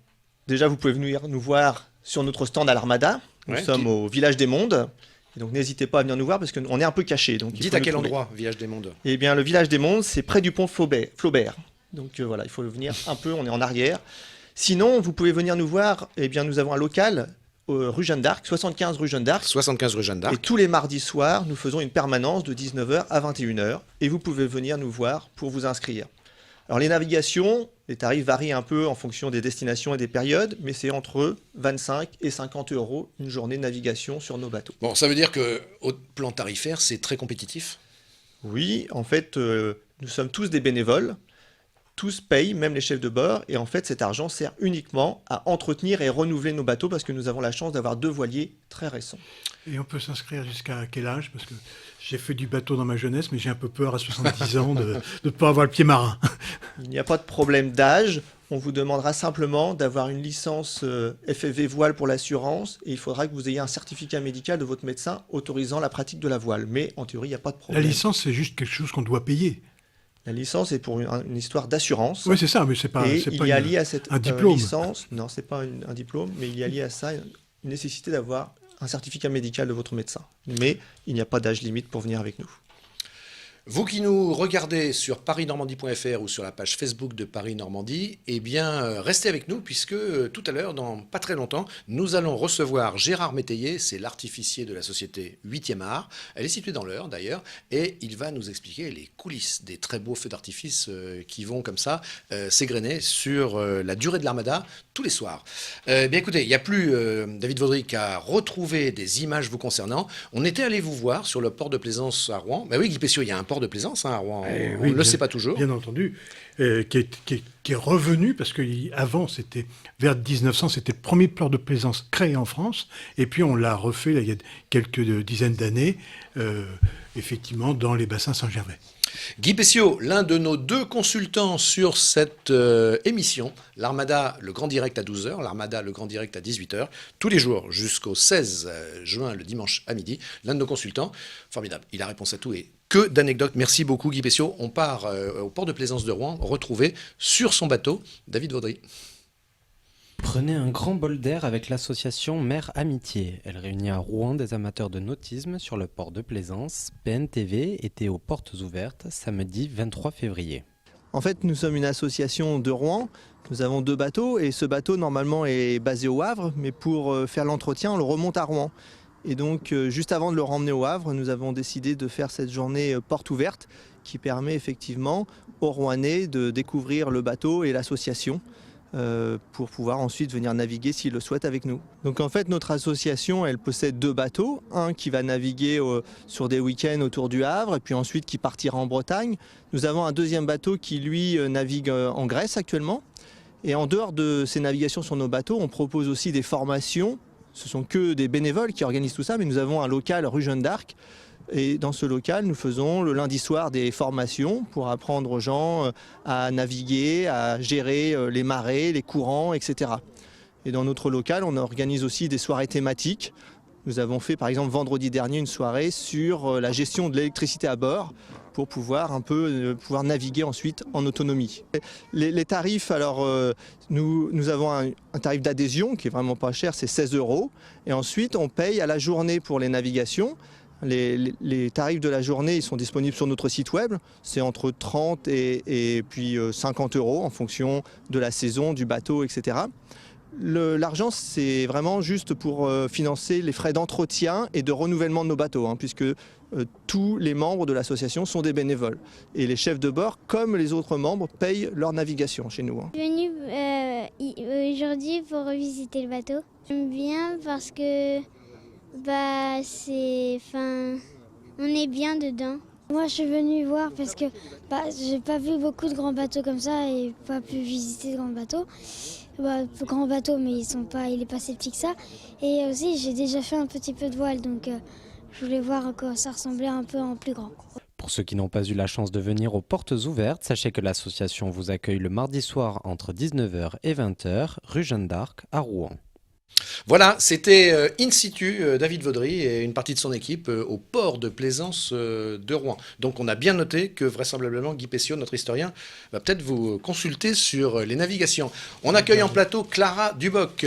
[SPEAKER 11] déjà, vous pouvez venir nous voir sur notre stand à l'Armada. Nous
[SPEAKER 1] Ouais,
[SPEAKER 11] sommes au Village des Mondes. Et donc, n'hésitez pas à venir nous voir parce qu'on est un peu cachés. Donc, il
[SPEAKER 1] Dites
[SPEAKER 11] faut
[SPEAKER 1] à
[SPEAKER 11] nous
[SPEAKER 1] quel
[SPEAKER 11] trouver.
[SPEAKER 1] endroit, Village des Mondes?
[SPEAKER 11] Eh bien, le Village des Mondes, c'est près du pont Flaubert. Donc voilà, il faut venir un peu, on est en arrière. Sinon, vous pouvez venir nous voir. Eh bien, nous avons un local rue Jeanne d'Arc, 75 rue Jeanne d'Arc.
[SPEAKER 1] 75 rue Jeanne
[SPEAKER 11] Et
[SPEAKER 1] d'Arc.
[SPEAKER 11] tous les mardis soirs, nous faisons une permanence de 19h à 21h. Et vous pouvez venir nous voir pour vous inscrire. Alors les navigations, les tarifs varient un peu en fonction des destinations et des périodes, mais c'est entre 25 et 50 € une journée de navigation sur nos bateaux.
[SPEAKER 1] Bon, ça veut dire que au plan tarifaire, c'est très compétitif?
[SPEAKER 11] Oui, en fait, nous sommes tous des bénévoles. Tous payent, même les chefs de bord, et en fait cet argent sert uniquement à entretenir et renouveler nos bateaux parce que nous avons la chance d'avoir 2 voiliers très récents.
[SPEAKER 3] Et on peut s'inscrire jusqu'à quel âge? Parce que j'ai fait du bateau dans ma jeunesse, mais j'ai un peu peur à 70 ans de ne pas avoir le pied marin.
[SPEAKER 11] Il n'y a pas de problème d'âge, on vous demandera simplement d'avoir une licence FFV voile pour l'assurance, et il faudra que vous ayez un certificat médical de votre médecin autorisant la pratique de la voile. Mais en théorie, il n'y a pas de
[SPEAKER 3] La
[SPEAKER 11] problème.
[SPEAKER 3] licence, c'est juste quelque chose qu'on doit payer.
[SPEAKER 11] La licence est pour une histoire d'assurance.
[SPEAKER 3] Oui, c'est ça, mais c'est pas,
[SPEAKER 11] Et
[SPEAKER 3] c'est
[SPEAKER 11] il
[SPEAKER 3] pas
[SPEAKER 11] y a
[SPEAKER 3] une-
[SPEAKER 11] lié à cette
[SPEAKER 3] un diplôme.
[SPEAKER 11] licence, non, c'est pas un diplôme, mais il y a lié à ça une nécessité d'avoir un certificat médical de votre médecin. Mais il n'y a pas d'âge limite pour venir avec nous.
[SPEAKER 1] Vous qui nous regardez sur parisnormandie.fr ou sur la page Facebook de Paris Normandie, eh bien, restez avec nous puisque tout à l'heure, dans pas très longtemps, nous allons recevoir Gérard Métayer, c'est l'artificier de la société 8e art. Elle est située dans l'Eure d'ailleurs, et il va nous expliquer les coulisses des très beaux feux d'artifice qui vont comme ça s'égrener sur la durée de l'Armada tous les soirs. Bien écoutez, il n'y a plus, David Vaudry, qu'à retrouver des images vous concernant. On était allé vous voir sur le port de Plaisance à Rouen. Ben oui, Guy Pessiot, il y a un port de Plaisance à Rouen. On
[SPEAKER 3] Oui,
[SPEAKER 1] ne le sait pas toujours.
[SPEAKER 3] Bien entendu, qui est revenu, parce qu'avant, c'était vers 1900, c'était le premier port de plaisance créé en France, et puis on l'a refait là, il y a quelques dizaines d'années, effectivement, dans les bassins Saint-Gervais.
[SPEAKER 1] Guy Pessiot, l'un de nos 2 consultants sur cette émission, l'Armada, le Grand Direct à 12h, l'Armada, le Grand Direct à 18h, tous les jours jusqu'au 16 juin, le dimanche à midi, l'un de nos consultants, formidable, il a réponse à tout et que d'anecdotes. Merci beaucoup Guy Pessiot. On part au port de Plaisance de Rouen, retrouver sur son bateau David Vaudry.
[SPEAKER 12] Prenez un grand bol d'air avec l'association Mer Amitié. Elle réunit à Rouen des amateurs de nautisme sur le port de Plaisance. PNTV était aux portes ouvertes samedi 23 février.
[SPEAKER 5] En fait, nous sommes une association de Rouen. Nous avons 2 bateaux et ce bateau normalement est basé au Havre, mais pour faire l'entretien, on le remonte à Rouen. Et donc, juste avant de le ramener au Havre, nous avons décidé de faire cette journée porte ouverte qui permet effectivement aux Rouennais de découvrir le bateau et l'association pour pouvoir ensuite venir naviguer s'ils le souhaitent avec nous. Donc en fait, notre association, elle possède 2 bateaux. Un qui va naviguer sur des week-ends autour du Havre et puis ensuite qui partira en Bretagne. Nous avons un 2e bateau qui, lui, navigue en Grèce actuellement. Et en dehors de ces navigations sur nos bateaux, on propose aussi des formations. Ce sont que des bénévoles qui organisent tout ça, mais nous avons un local rue Jeanne d'Arc. Et dans ce local, nous faisons le lundi soir des formations pour apprendre aux gens à naviguer, à gérer les marées, les courants, etc. Et dans notre local, on organise aussi des soirées thématiques. Nous avons fait par exemple vendredi dernier une soirée sur la gestion de l'électricité à bord pour pouvoir pouvoir naviguer ensuite en autonomie. Les tarifs, alors nous avons un tarif d'adhésion qui est vraiment pas cher, c'est 16 €. Et ensuite on paye à la journée pour les navigations. Les tarifs de la journée ils sont disponibles sur notre site web. C'est entre 30 et puis 50 € en fonction de la saison, du bateau, etc.
[SPEAKER 11] L'argent, c'est vraiment juste pour financer les frais d'entretien et de renouvellement de nos bateaux, puisque tous les membres de l'association sont des bénévoles. Et les chefs de bord, comme les autres membres, payent leur navigation chez nous.
[SPEAKER 13] Je suis venue aujourd'hui pour revisiter le bateau. J'aime bien parce que on est bien dedans. Moi, je suis venue voir parce que j'ai pas vu beaucoup de grands bateaux comme ça et pas pu visiter de grands bateaux. Grands bateaux, mais il est pas si petit que ça. Et aussi, j'ai déjà fait un petit peu de voile, donc je voulais voir à quoi ça ressemblait un peu en plus grand.
[SPEAKER 12] Pour ceux qui n'ont pas eu la chance de venir aux portes ouvertes, sachez que l'association vous accueille le mardi soir entre 19h et 20h, rue Jeanne d'Arc à Rouen.
[SPEAKER 1] Voilà, c'était in situ David Vaudry et une partie de son équipe au port de plaisance de Rouen. Donc on a bien noté que vraisemblablement Guy Pessiot, notre historien, va peut-être vous consulter sur les navigations. On accueille en plateau Clara Duboc.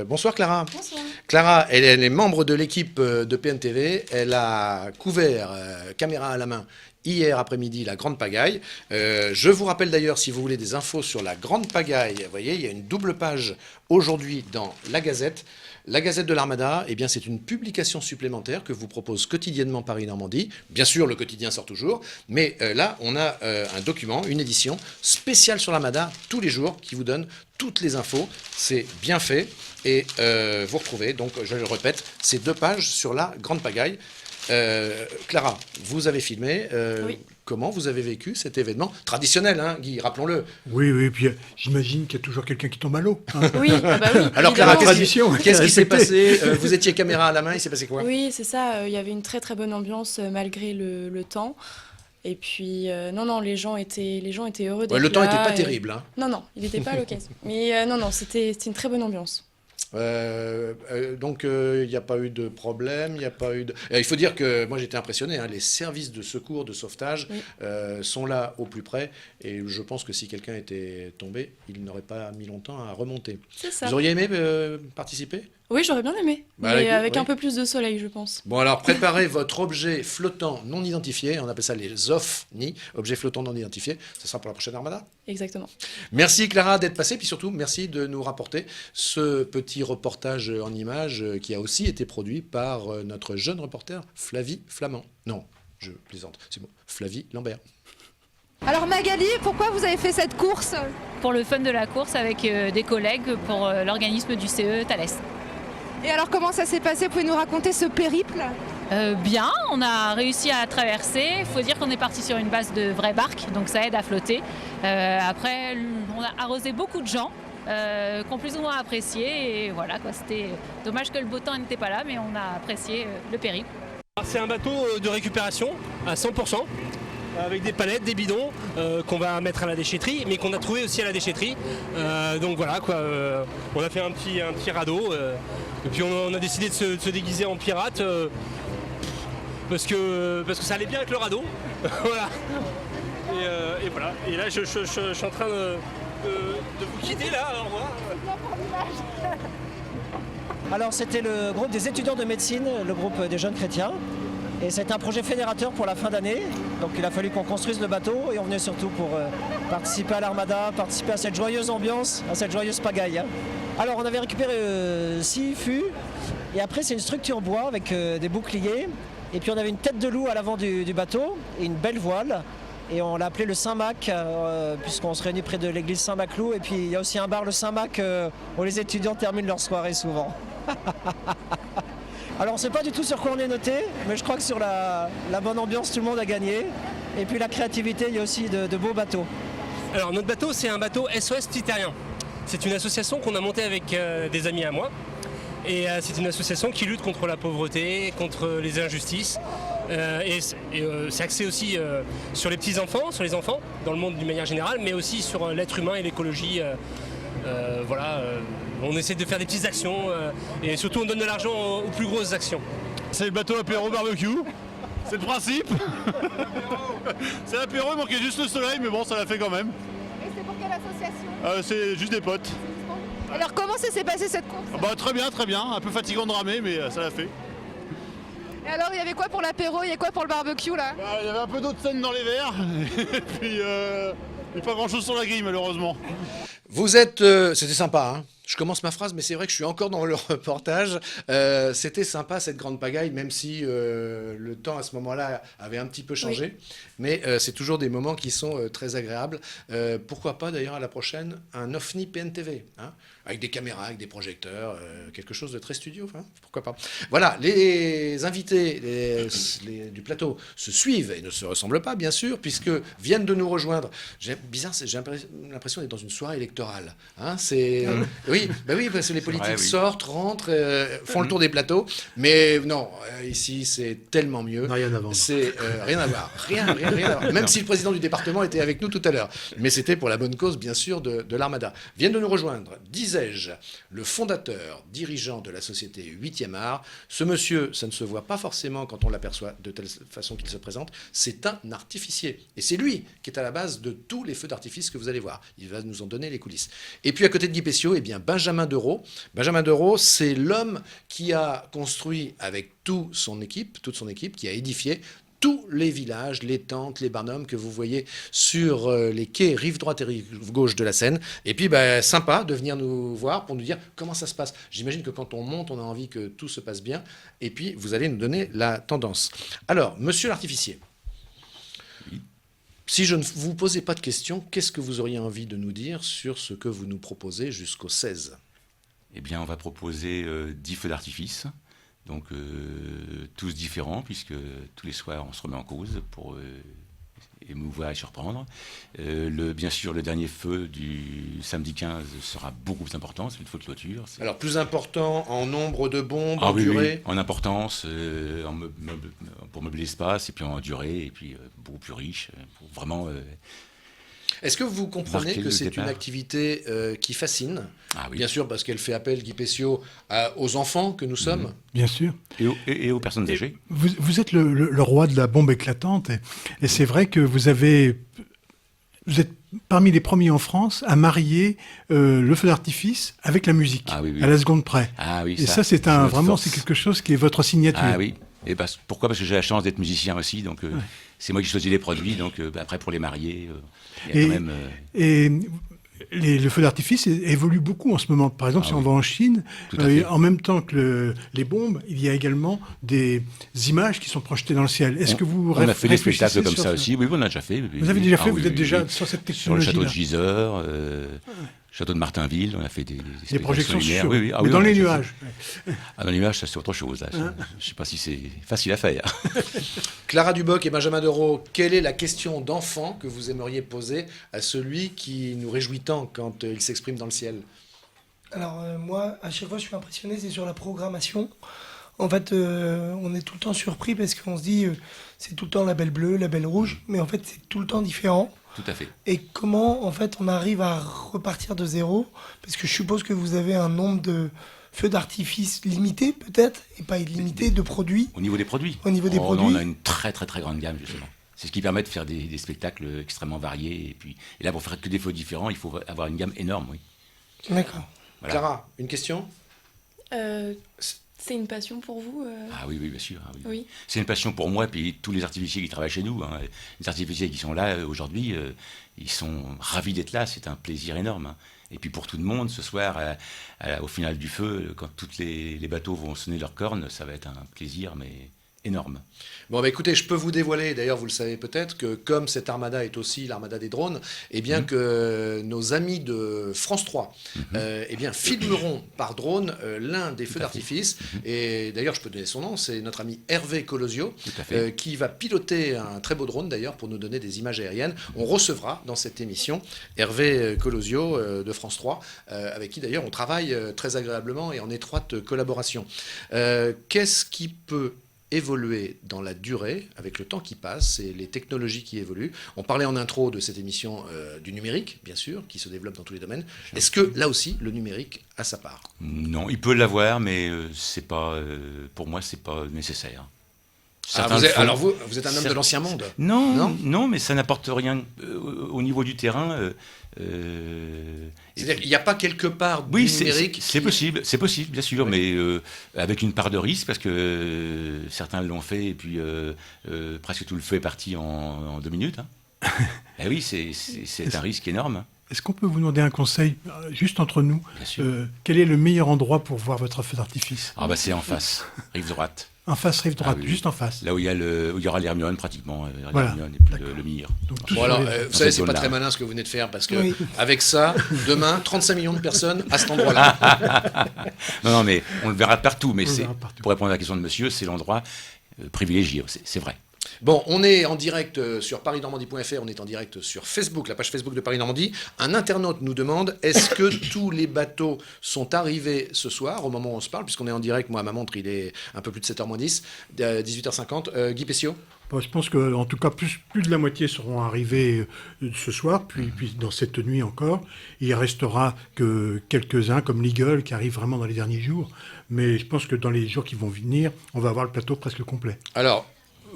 [SPEAKER 1] Bonsoir Clara.
[SPEAKER 14] Bonsoir.
[SPEAKER 1] Clara, elle est membre de l'équipe de PNTV. Elle a couvert, caméra à la main, hier après-midi, la Grande Pagaille. Je vous rappelle d'ailleurs, si vous voulez des infos sur la Grande Pagaille, vous voyez, il y a une double page aujourd'hui dans la Gazette. La Gazette de l'Armada, eh bien, c'est une publication supplémentaire que vous propose quotidiennement Paris-Normandie. Bien sûr, le quotidien sort toujours, mais là, on a un document, une édition spéciale sur l'Armada, tous les jours, qui vous donne toutes les infos. C'est bien fait, et vous retrouvez, donc je le répète, ces 2 pages sur la Grande Pagaille. Clara, vous avez filmé.
[SPEAKER 14] Oui.
[SPEAKER 1] Comment vous avez vécu cet événement traditionnel, Guy, rappelons-le.
[SPEAKER 3] Oui, puis j'imagine qu'il y a toujours quelqu'un qui tombe à l'eau.
[SPEAKER 14] Oui, oui.
[SPEAKER 1] Alors Clara,
[SPEAKER 3] tradition,
[SPEAKER 1] qu'est-ce qui s'est passé? Vous étiez caméra à la main, il s'est passé quoi?
[SPEAKER 14] Oui, c'est ça. Il y avait une très très bonne ambiance malgré le temps. Et puis, non, les gens étaient heureux d'être là.
[SPEAKER 1] Le temps n'était pas terrible.
[SPEAKER 14] Non, il n'était pas à l'occasion. Mais non, c'était une très bonne ambiance.
[SPEAKER 1] Donc il n'y a pas eu de problème, il n'y a pas eu de... Il faut dire que moi j'étais impressionné, les services de secours, de sauvetage sont là au plus près, et je pense que si quelqu'un était tombé, il n'aurait pas mis longtemps à remonter.
[SPEAKER 14] C'est ça.
[SPEAKER 1] Vous auriez aimé participer?
[SPEAKER 14] Oui, j'aurais bien aimé, mais avec un peu plus de soleil, je pense.
[SPEAKER 1] Bon, alors préparez votre objet flottant non identifié, on appelle ça les OFNI, objets flottants non identifiés, ça sera pour la prochaine Armada.
[SPEAKER 14] Exactement.
[SPEAKER 1] Merci Clara d'être passée, puis surtout merci de nous rapporter ce petit reportage en images qui a aussi été produit par notre jeune reporter Flavie Flamand. Non, je plaisante, c'est bon, Flavie Lambert.
[SPEAKER 15] Alors Magali, pourquoi vous avez fait cette course?
[SPEAKER 16] Pour le fun de la course avec des collègues pour l'organisme du CE Thales.
[SPEAKER 15] Et alors comment ça s'est passé? Vous pouvez nous raconter ce périple?
[SPEAKER 16] Bien, on a réussi à traverser. Il faut dire qu'on est parti sur une base de vraie barque, donc ça aide à flotter. Après, on a arrosé beaucoup de gens qui ont plus ou moins apprécié. Et voilà, c'était dommage que le beau temps n'était pas là, mais on a apprécié le périple.
[SPEAKER 17] C'est un bateau de récupération à 100%. Avec des palettes, des bidons qu'on va mettre à la déchetterie, mais qu'on a trouvé aussi à la déchetterie. Donc voilà, on a fait un petit radeau. Et puis on a décidé de se déguiser en pirate parce que ça allait bien avec le radeau. Voilà. Et voilà. Et là, je suis en train de vous quitter là. Au revoir.
[SPEAKER 18] Alors c'était le groupe des étudiants de médecine, le groupe des jeunes chrétiens. Et c'est un projet fédérateur pour la fin d'année. Donc il a fallu qu'on construise le bateau et on venait surtout pour participer à l'Armada, participer à cette joyeuse ambiance, à cette joyeuse pagaille. Alors on avait récupéré 6 fûts et après c'est une structure bois avec des boucliers. Et puis on avait une tête de loup à l'avant du bateau et une belle voile. Et on l'a appelé le Saint-Mac puisqu'on se réunit près de l'église Saint-Maclou. Et puis il y a aussi un bar le Saint-Mac où les étudiants terminent leur soirée souvent. Alors on ne sait pas du tout sur quoi on est noté, mais je crois que sur la bonne ambiance, tout le monde a gagné. Et puis la créativité, il y a aussi de beaux bateaux.
[SPEAKER 17] Alors notre bateau, c'est un bateau SOS Petit Terrien. C'est une association qu'on a montée avec des amis à moi. Et c'est une association qui lutte contre la pauvreté, contre les injustices. C'est axé aussi sur les petits-enfants, sur les enfants, dans le monde d'une manière générale, mais aussi sur l'être humain et l'écologie. On essaie de faire des petites actions et surtout on donne de l'argent aux plus grosses actions.
[SPEAKER 19] C'est le bateau apéro barbecue, c'est le principe. C'est l'apéro, il manquait juste le soleil, mais bon, ça l'a fait quand même.
[SPEAKER 15] Et c'est pour quelle association?
[SPEAKER 19] C'est juste des potes.
[SPEAKER 15] Alors comment ça s'est passé cette course?
[SPEAKER 19] Très bien, un peu fatigant de ramer, mais ça l'a fait.
[SPEAKER 15] Et alors il y avait quoi pour l'apéro, il y a quoi pour le barbecue là?
[SPEAKER 19] Il y avait un peu d'eau de Seine dans les verres, et puis pas grand chose sur la grille malheureusement.
[SPEAKER 1] Vous êtes... c'était sympa, Je commence ma phrase, mais c'est vrai que je suis encore dans le reportage. C'était sympa cette grande pagaille, même si le temps à ce moment-là avait un petit peu changé.
[SPEAKER 14] Oui.
[SPEAKER 1] Mais c'est toujours des moments qui sont très agréables. Pourquoi pas d'ailleurs à la prochaine un OFNI PNTV, hein, avec des caméras, avec des projecteurs, quelque chose de très studio. Hein, pourquoi pas. Voilà, les invités du plateau se suivent et ne se ressemblent pas, bien sûr, puisque viennent de nous rejoindre. J'ai l'impression d'être dans une soirée électorale. Hein, c'est oui, parce que les politiques sortent, rentrent, font le tour des plateaux. Mais non, ici c'est tellement mieux.
[SPEAKER 9] Rien à vendre.
[SPEAKER 1] C'est rien à voir, rien à voir. Même si le président du département était avec nous tout à l'heure, mais c'était pour la bonne cause, bien sûr, de l'Armada. Viennent de nous rejoindre, disais-je, le fondateur, dirigeant de la société 8e art. Ce monsieur, ça ne se voit pas forcément quand on l'aperçoit de telle façon qu'il se présente. C'est un artificier, et c'est lui qui est à la base de tous les feux d'artifice que vous allez voir. Il va nous en donner les coulisses. Et puis à côté de Guy Pessiot, eh bien Benjamin Dereau. Benjamin Dereau, c'est l'homme qui a construit avec toute son équipe, qui a édifié tous les villages, les tentes, les barnums que vous voyez sur les quais rive droite et rive gauche de la Seine. Et puis, sympa de venir nous voir pour nous dire comment ça se passe. J'imagine que quand on monte, on a envie que tout se passe bien. Et puis, vous allez nous donner la tendance. Alors, monsieur l'artificier, si je ne vous posais pas de questions, qu'est-ce que vous auriez envie de nous dire sur ce que vous nous proposez jusqu'au 16 ?
[SPEAKER 20] Eh bien, on va proposer 10 feux d'artifice. Donc, tous différents, puisque tous les soirs, on se remet en cause pour émouvoir et surprendre. Bien sûr, le dernier feu du samedi 15 sera beaucoup plus important, c'est le feu de clôture.
[SPEAKER 1] Alors, plus important en nombre de bombes,
[SPEAKER 20] en
[SPEAKER 1] durée ?
[SPEAKER 20] Oui, en importance, pour meubler l'espace, et puis en durée, et puis beaucoup plus riche, pour vraiment...
[SPEAKER 1] Est-ce que vous comprenez que c'est une activité qui fascine ? Bien sûr, parce qu'elle fait appel, Guy Pessiot, aux enfants que nous sommes.
[SPEAKER 21] Bien sûr.
[SPEAKER 20] Et aux personnes âgées.
[SPEAKER 21] Vous êtes le roi de la bombe éclatante. Et c'est vrai que vous êtes parmi les premiers en France à marier le feu d'artifice avec la musique, à la seconde près. Et ça, c'est quelque chose qui est votre signature.
[SPEAKER 20] Ah oui. Et pourquoi ? Parce que j'ai la chance d'être musicien aussi, donc c'est moi qui choisis les produits, donc après pour les marier, il y a quand même...
[SPEAKER 21] Et le feu d'artifice évolue beaucoup en ce moment. Par exemple, si on va en Chine, en même temps que les bombes, il y a également des images qui sont projetées dans le ciel. Est-ce que vous
[SPEAKER 20] on a fait des spectacles comme ça aussi. Oui, on a déjà fait.
[SPEAKER 21] Vous avez déjà fait, vous êtes déjà sur cette technologie.
[SPEAKER 20] Sur le château de Gisors, château de Martinville, on a fait des
[SPEAKER 21] projections
[SPEAKER 20] lunaires.
[SPEAKER 21] Mais dans les nuages.
[SPEAKER 20] Dans les nuages, ça c'est autre chose. Là. Je ne sais pas si c'est facile à faire.
[SPEAKER 1] Clara Duboc et Benjamin Dereau, quelle est la question d'enfant que vous aimeriez poser à celui qui nous réjouit tant quand il s'exprime dans le ciel ?
[SPEAKER 22] Alors moi, à chaque fois, je suis impressionné, c'est sur la programmation. En fait, on est tout le temps surpris parce qu'on se dit c'est tout le temps label bleu, label rouge, mais en fait, c'est tout le temps différent.
[SPEAKER 20] Tout à fait.
[SPEAKER 22] Et comment, en fait, on arrive à repartir de zéro ? Parce que je suppose que vous avez un nombre de feux d'artifice limité, peut-être, et pas illimité de produits.
[SPEAKER 20] Au niveau des produits ?
[SPEAKER 22] Au niveau des produits.
[SPEAKER 20] Non, on a une très, très, très grande gamme, justement. C'est ce qui permet de faire des spectacles extrêmement variés. Et là, pour faire que des feux différents, il faut avoir une gamme énorme, oui.
[SPEAKER 22] D'accord.
[SPEAKER 1] Voilà. Clara, une question ?
[SPEAKER 14] C'est une passion pour vous
[SPEAKER 20] Ah oui, bien sûr.
[SPEAKER 14] Oui.
[SPEAKER 20] C'est une passion pour moi et puis tous les artificiers qui travaillent chez nous. Hein. Les artificiers qui sont là aujourd'hui, ils sont ravis d'être là. C'est un plaisir énorme. Hein. Et puis pour tout le monde, ce soir, au final du feu, quand tous les bateaux vont sonner leurs cornes, ça va être un plaisir, mais énorme.
[SPEAKER 1] Bon, écoutez, je peux vous dévoiler, d'ailleurs vous le savez peut-être, que comme cette armada est aussi l'armada des drones, eh bien que nos amis de France 3 eh bien, filmeront par drone l'un des feux d'artifice. Et d'ailleurs, je peux donner son nom, c'est notre ami Hervé Colosio, qui va piloter un très beau drone d'ailleurs pour nous donner des images aériennes. On recevra dans cette émission Hervé Colosio de France 3, avec qui d'ailleurs on travaille très agréablement et en étroite collaboration. Qu'est-ce qui peut évoluer dans la durée, avec le temps qui passe et les technologies qui évoluent. On parlait en intro de cette émission du numérique, bien sûr, qui se développe dans tous les domaines. Est-ce que, là aussi, le numérique a sa part ?
[SPEAKER 20] Non, il peut l'avoir, mais c'est pas, pour moi, c'est pas nécessaire.
[SPEAKER 1] Alors vous êtes un homme de l'ancien monde ?
[SPEAKER 20] Non, mais ça n'apporte rien au niveau du terrain.
[SPEAKER 1] C'est-à-dire qu'il n'y a pas quelque part du numérique
[SPEAKER 20] c'est possible, bien sûr, mais avec une part de risque, parce que certains l'ont fait, et puis presque tout le feu est parti en 2 minutes. Hein. Et oui, c'est un risque énorme.
[SPEAKER 21] Est-ce qu'on peut vous demander un conseil, juste entre nous? Quel est le meilleur endroit pour voir votre feu d'artifice?
[SPEAKER 20] Ah bah c'est en face, rive droite.
[SPEAKER 21] En face, rive droite,
[SPEAKER 20] Ah oui,
[SPEAKER 21] juste en face.
[SPEAKER 20] Là où il y aura l'Hermione pratiquement,
[SPEAKER 21] Voilà.
[SPEAKER 20] l'Hermione et puis le Mire.
[SPEAKER 1] Bon alors, vous savez, c'est pas très malin ce que vous venez de faire, parce que avec ça, demain, 35 millions de personnes à cet endroit-là.
[SPEAKER 20] non, mais on le verra partout, mais pour répondre à la question de monsieur, c'est l'endroit privilégié, c'est vrai.
[SPEAKER 1] Bon, on est en direct sur parisnormandie.fr, on est en direct sur Facebook, la page Facebook de Paris Normandie. Un internaute nous demande, est-ce que tous les bateaux sont arrivés ce soir, au moment où on se parle, puisqu'on est en direct, moi à ma montre, il est un peu plus de 7h moins 10, 18h50. Guy Pessiot?
[SPEAKER 21] Bon, je pense qu'en tout cas, plus de la moitié seront arrivés ce soir, puis dans cette nuit encore. Il restera que quelques-uns, comme l'Eagle, qui arrivent vraiment dans les derniers jours. Mais je pense que dans les jours qui vont venir, on va avoir le plateau presque complet.
[SPEAKER 1] Alors,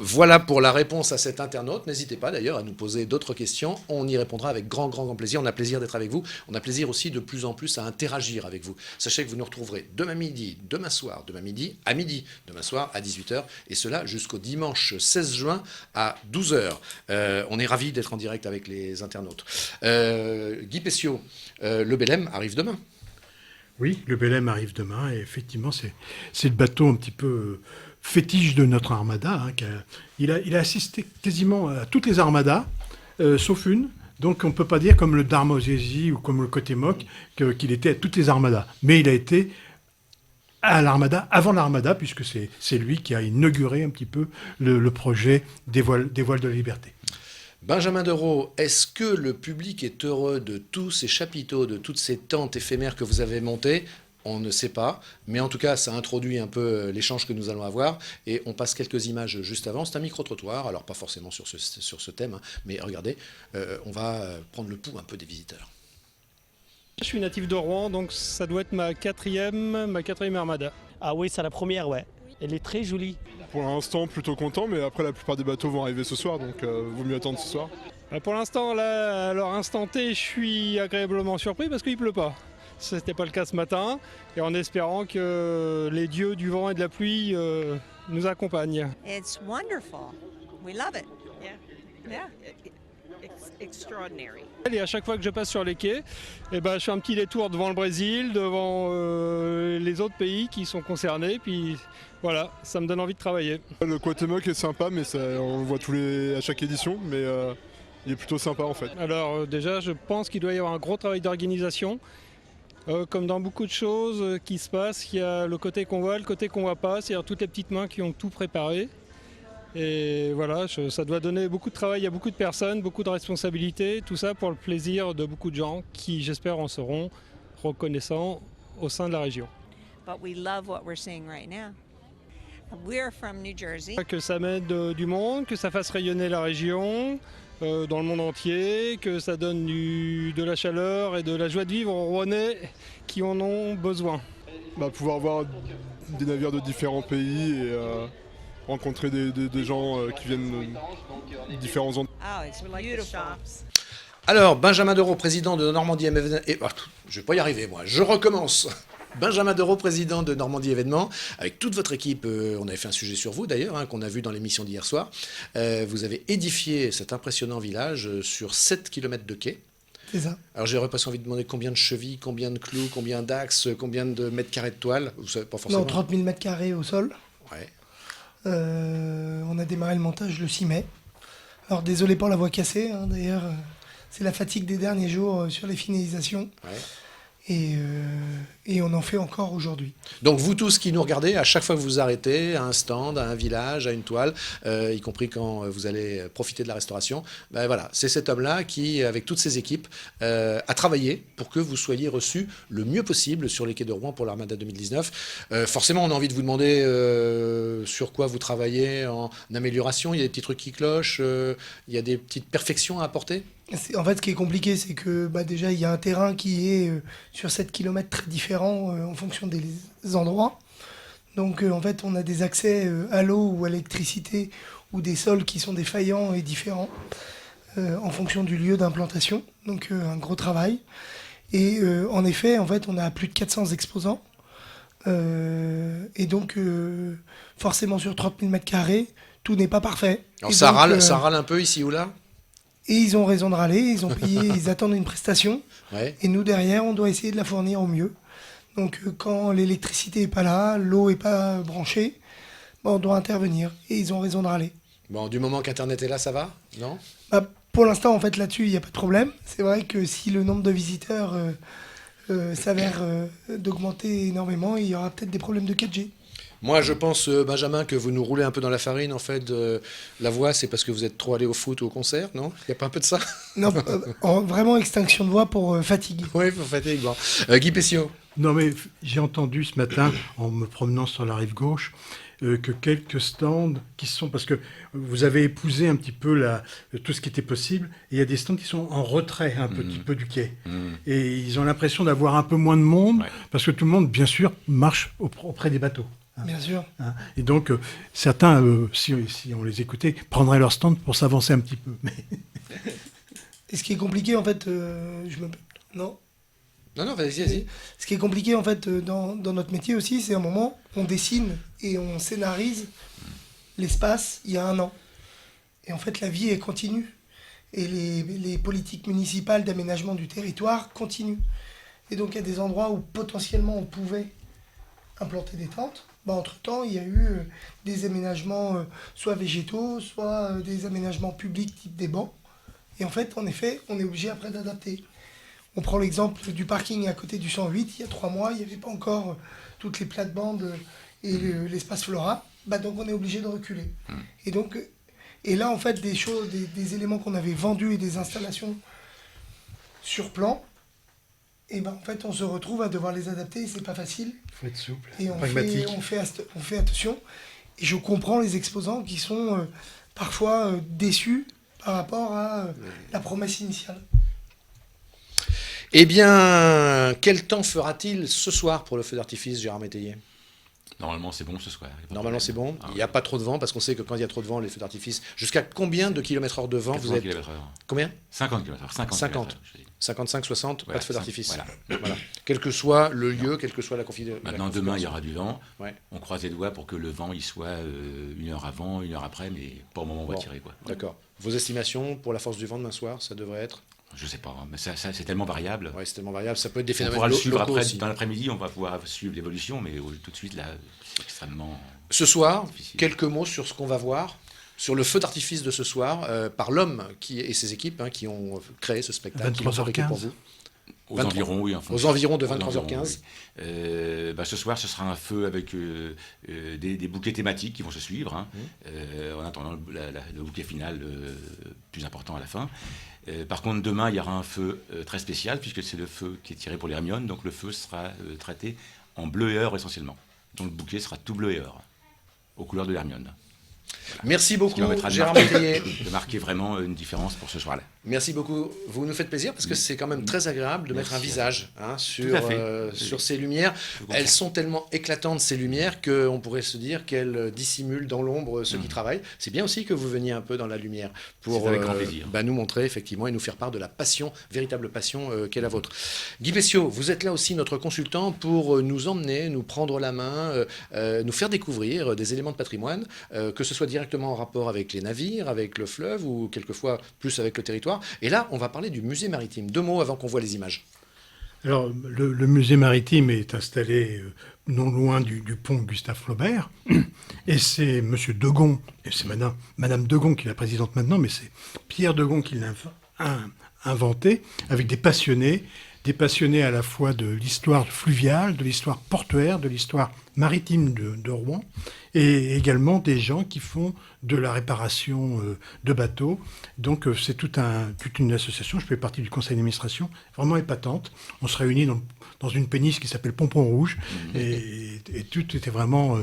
[SPEAKER 1] voilà pour la réponse à cet internaute. N'hésitez pas d'ailleurs à nous poser d'autres questions. On y répondra avec grand plaisir. On a plaisir d'être avec vous. On a plaisir aussi de plus en plus à interagir avec vous. Sachez que vous nous retrouverez demain midi, demain soir, demain midi, à midi, demain soir à 18h. Et cela jusqu'au dimanche 16 juin à 12h. On est ravis d'être en direct avec les internautes. Guy Pessiot, le Belém arrive demain.
[SPEAKER 21] Oui, le Belém arrive demain. Et effectivement, c'est le bateau un petit peu... fétiche de notre armada. Il a assisté quasiment à toutes les armadas, sauf une. Donc on ne peut pas dire comme le Dharma-Osiesi ou comme le Cotemoc qu'il était à toutes les armadas. Mais il a été à l'armada, avant l'armada, puisque c'est lui qui a inauguré un petit peu le projet des voiles de la liberté.
[SPEAKER 1] Benjamin Dereau, est-ce que le public est heureux de tous ces chapiteaux, de toutes ces tentes éphémères que vous avez montées? On ne sait pas, mais en tout cas, ça introduit un peu l'échange que nous allons avoir. Et on passe quelques images juste avant. C'est un micro-trottoir, alors pas forcément sur ce thème, hein, mais regardez, on va prendre le pouls un peu des visiteurs.
[SPEAKER 4] Je suis natif de Rouen, donc ça doit être ma quatrième armada.
[SPEAKER 6] Ah oui, c'est la première, ouais. Elle est très jolie.
[SPEAKER 23] Pour l'instant, plutôt content, mais après, la plupart des bateaux vont arriver ce soir, donc vaut mieux attendre ce soir.
[SPEAKER 4] Pour l'instant, là, à leur instant T, je suis agréablement surpris parce qu'il pleut pas. Ce n'était pas le cas ce matin, et en espérant que les dieux du vent et de la pluie nous accompagnent.
[SPEAKER 24] It's wonderful. We love it. Yeah. It's extraordinary.
[SPEAKER 4] Et à chaque fois que je passe sur les quais, je fais un petit détour devant le Brésil, devant les autres pays qui sont concernés, puis voilà, ça me donne envie de travailler.
[SPEAKER 23] Le Cotemoc est sympa, mais on le voit à chaque édition, mais il est plutôt sympa en fait.
[SPEAKER 4] Alors déjà, je pense qu'il doit y avoir un gros travail d'organisation. Comme dans beaucoup de choses qui se passent, il y a le côté qu'on voit, le côté qu'on voit pas, c'est-à-dire toutes les petites mains qui ont tout préparé. Et voilà, ça doit donner beaucoup de travail à beaucoup de personnes, beaucoup de responsabilités, tout ça pour le plaisir de beaucoup de gens qui, j'espère, en seront reconnaissants au sein de la région.
[SPEAKER 24] But we love what we're seeing right now. We're from New Jersey.
[SPEAKER 4] Que ça m'aide du monde, que ça fasse rayonner la région, dans le monde entier, que ça donne de la chaleur et de la joie de vivre aux Rouennais qui en ont besoin.
[SPEAKER 23] Pouvoir voir des navires de différents pays et rencontrer des gens qui viennent de différents endroits.
[SPEAKER 24] Oh, it's beautiful.
[SPEAKER 1] Alors, Benjamin Dereau, président de Normandie Événements... je ne vais pas y arriver, moi. Je recommence. Benjamin Dereau, président de Normandie Événements, avec toute votre équipe, on avait fait un sujet sur vous d'ailleurs, qu'on a vu dans l'émission d'hier soir. Vous avez édifié cet impressionnant village sur 7 km de quai.
[SPEAKER 22] C'est ça.
[SPEAKER 1] Alors j'aurais presque envie de demander combien de chevilles, combien de clous, combien d'axes, combien de mètres carrés de toile. Vous savez pas forcément.
[SPEAKER 22] Non, 30 000 mètres carrés au sol.
[SPEAKER 1] Ouais.
[SPEAKER 22] On a démarré le montage le 6 mai. Alors désolé pour la voix cassée, d'ailleurs, c'est la fatigue des derniers jours sur les finalisations. Ouais. Et on en fait encore aujourd'hui.
[SPEAKER 1] Donc vous tous qui nous regardez, à chaque fois que vous vous arrêtez à un stand, à un village, à une toile, y compris quand vous allez profiter de la restauration, voilà, c'est cet homme-là qui, avec toutes ses équipes, a travaillé pour que vous soyez reçus le mieux possible sur les quais de Rouen pour l'Armada 2019. Forcément, on a envie de vous demander sur quoi vous travaillez en amélioration. Il y a des petits trucs qui clochent, il y a des petites perfections à apporter.
[SPEAKER 22] En fait, ce qui est compliqué, c'est que déjà, il y a un terrain qui est sur 7 km très différent en fonction des endroits. Donc, en fait, on a des accès à l'eau ou à l'électricité ou des sols qui sont défaillants et différents en fonction du lieu d'implantation. Donc, un gros travail. Et en effet, en fait, on a plus de 400 exposants. Et donc, forcément, sur 30 000 m², tout n'est pas parfait.
[SPEAKER 1] Alors,
[SPEAKER 22] et
[SPEAKER 1] ça
[SPEAKER 22] donc,
[SPEAKER 1] râle un peu ici ou là ?
[SPEAKER 22] Et ils ont raison de râler, ils ont payé, ils attendent une prestation.
[SPEAKER 1] Ouais.
[SPEAKER 22] Et nous, derrière, on doit essayer de la fournir au mieux. Donc quand l'électricité n'est pas là, l'eau n'est pas branchée, on doit intervenir. Et ils ont raison de râler.
[SPEAKER 1] Bon, du moment qu'Internet est là, ça va? Non?
[SPEAKER 22] Pour l'instant, en fait, là-dessus, il n'y a pas de problème. C'est vrai que si le nombre de visiteurs s'avère d'augmenter énormément, il y aura peut-être des problèmes de 4G.
[SPEAKER 1] Moi, je pense, Benjamin, que vous nous roulez un peu dans la farine. En fait, la voix, c'est parce que vous êtes trop allé au foot ou au concert, non? Il n'y a pas un peu de ça?
[SPEAKER 22] Non, vraiment extinction de voix pour fatigue.
[SPEAKER 1] Oui, pour fatigue. Bon. Guy Pessiot.
[SPEAKER 21] Non, mais j'ai entendu ce matin, en me promenant sur la rive gauche, que quelques stands qui sont... Parce que vous avez épousé un petit peu tout ce qui était possible. Et il y a des stands qui sont en retrait un petit peu du quai. Et ils ont l'impression d'avoir un peu moins de monde, parce que tout le monde, bien sûr, marche auprès des bateaux.
[SPEAKER 22] Bien sûr.
[SPEAKER 21] Et donc, certains, si on les écoutait, prendraient leur stand pour s'avancer un petit peu. Mais...
[SPEAKER 22] Et ce qui est compliqué, en fait, Non,
[SPEAKER 1] vas-y.
[SPEAKER 22] Ce qui est compliqué, en fait, dans notre métier aussi, c'est un moment, on dessine et on scénarise l'espace il y a 1 an. Et en fait, la vie est continue. Et les politiques municipales d'aménagement du territoire continuent. Et donc, il y a des endroits où potentiellement on pouvait implanter des tentes. Entre-temps, il y a eu des aménagements soit végétaux, soit des aménagements publics type des bancs. Et en fait, en effet, on est obligé après d'adapter. On prend l'exemple du parking à côté du 108. Il y a 3 mois, il n'y avait pas encore toutes les plates-bandes et l'espace Flora. Donc on est obligé de reculer. Et là, en fait, des éléments qu'on avait vendus et des installations sur plan, et en fait, on se retrouve à devoir les adapter et c'est pas facile.
[SPEAKER 21] Il faut être souple,
[SPEAKER 22] et
[SPEAKER 21] pragmatique.
[SPEAKER 22] On fait attention. Et je comprends les exposants qui sont parfois déçus par rapport à la promesse initiale.
[SPEAKER 1] Eh bien, quel temps fera-t-il ce soir pour le feu d'artifice, Gérard Métayer?
[SPEAKER 20] Normalement, c'est bon ce soir.
[SPEAKER 1] Normalement, c'est bon. Il n'y a pas trop de vent, parce qu'on sait que quand il y a trop de vent, les feux d'artifice... Jusqu'à combien de kilomètres heure de vent vous êtes? Combien?
[SPEAKER 20] 50 km/h. 50.
[SPEAKER 1] 55, 60, pas de feu d'artifice.
[SPEAKER 20] Voilà.
[SPEAKER 1] Quel que soit le lieu, quelle que soit la configuration.
[SPEAKER 20] Maintenant, demain, il y aura du vent. On croise les doigts pour que le vent il soit 1 heure avant, 1 heure après, mais pour le moment, on va tirer.
[SPEAKER 1] D'accord. Vos estimations pour la force du vent demain soir, ça devrait être?
[SPEAKER 20] Je sais pas, mais ça c'est tellement variable.
[SPEAKER 1] Oui, c'est tellement variable. Ça peut être des phénomènes
[SPEAKER 20] locaux. On pourra le suivre après,
[SPEAKER 1] aussi.
[SPEAKER 20] dans l'après-midi, on va pouvoir suivre l'évolution, mais tout de suite, là, c'est extrêmement
[SPEAKER 1] Ce soir,
[SPEAKER 20] difficile.
[SPEAKER 1] Quelques mots sur ce qu'on va voir, sur le feu d'artifice de ce soir, par l'homme et ses équipes qui ont créé ce spectacle.
[SPEAKER 21] 23h15.
[SPEAKER 1] Pour vous.
[SPEAKER 20] Aux environs, oui.
[SPEAKER 1] Aux environs de 23h15.
[SPEAKER 20] Ce soir, ce sera un feu avec des bouquets thématiques qui vont se suivre, en attendant le bouquet final plus important à la fin. Par contre, demain, il y aura un feu très spécial, puisque c'est le feu qui est tiré pour les Hermiones, donc le feu sera traité en bleu et or essentiellement. Donc le bouquet sera tout bleu et or, aux couleurs de l'Hermione. Voilà.
[SPEAKER 1] Merci beaucoup,
[SPEAKER 20] Gérard Métayer. De marquer vraiment une différence pour ce soir-là.
[SPEAKER 1] Merci beaucoup. Vous nous faites plaisir parce que c'est quand même très agréable de mettre un visage sur ces lumières. Elles sont tellement éclatantes, ces lumières, qu'on pourrait se dire qu'elles dissimulent dans l'ombre ceux qui travaillent. C'est bien aussi que vous veniez un peu dans la lumière pour
[SPEAKER 20] avec grand plaisir.
[SPEAKER 1] Nous montrer effectivement et nous faire part de la passion, véritable passion qu'est la vôtre. Guy Pessiot, vous êtes là aussi notre consultant pour nous emmener, nous prendre la main, nous faire découvrir des éléments de patrimoine, que ce soit directement en rapport avec les navires, avec le fleuve ou quelquefois plus avec le territoire. Et là, on va parler du musée maritime. 2 mots avant qu'on voit les images.
[SPEAKER 21] Alors, le musée maritime est installé non loin du pont Gustave Flaubert. Et c'est M. Degon, et c'est Madame Degon qui est la présidente maintenant, mais c'est Pierre Degon qui l'a inventé, avec des passionnés à la fois de l'histoire fluviale, de l'histoire portuaire, de l'histoire maritime de Rouen, et également des gens qui font de la réparation de bateaux. Donc c'est toute une association, je fais partie du conseil d'administration, vraiment épatante. On se réunit dans une péniche qui s'appelle Pompon Rouge, et tout était vraiment...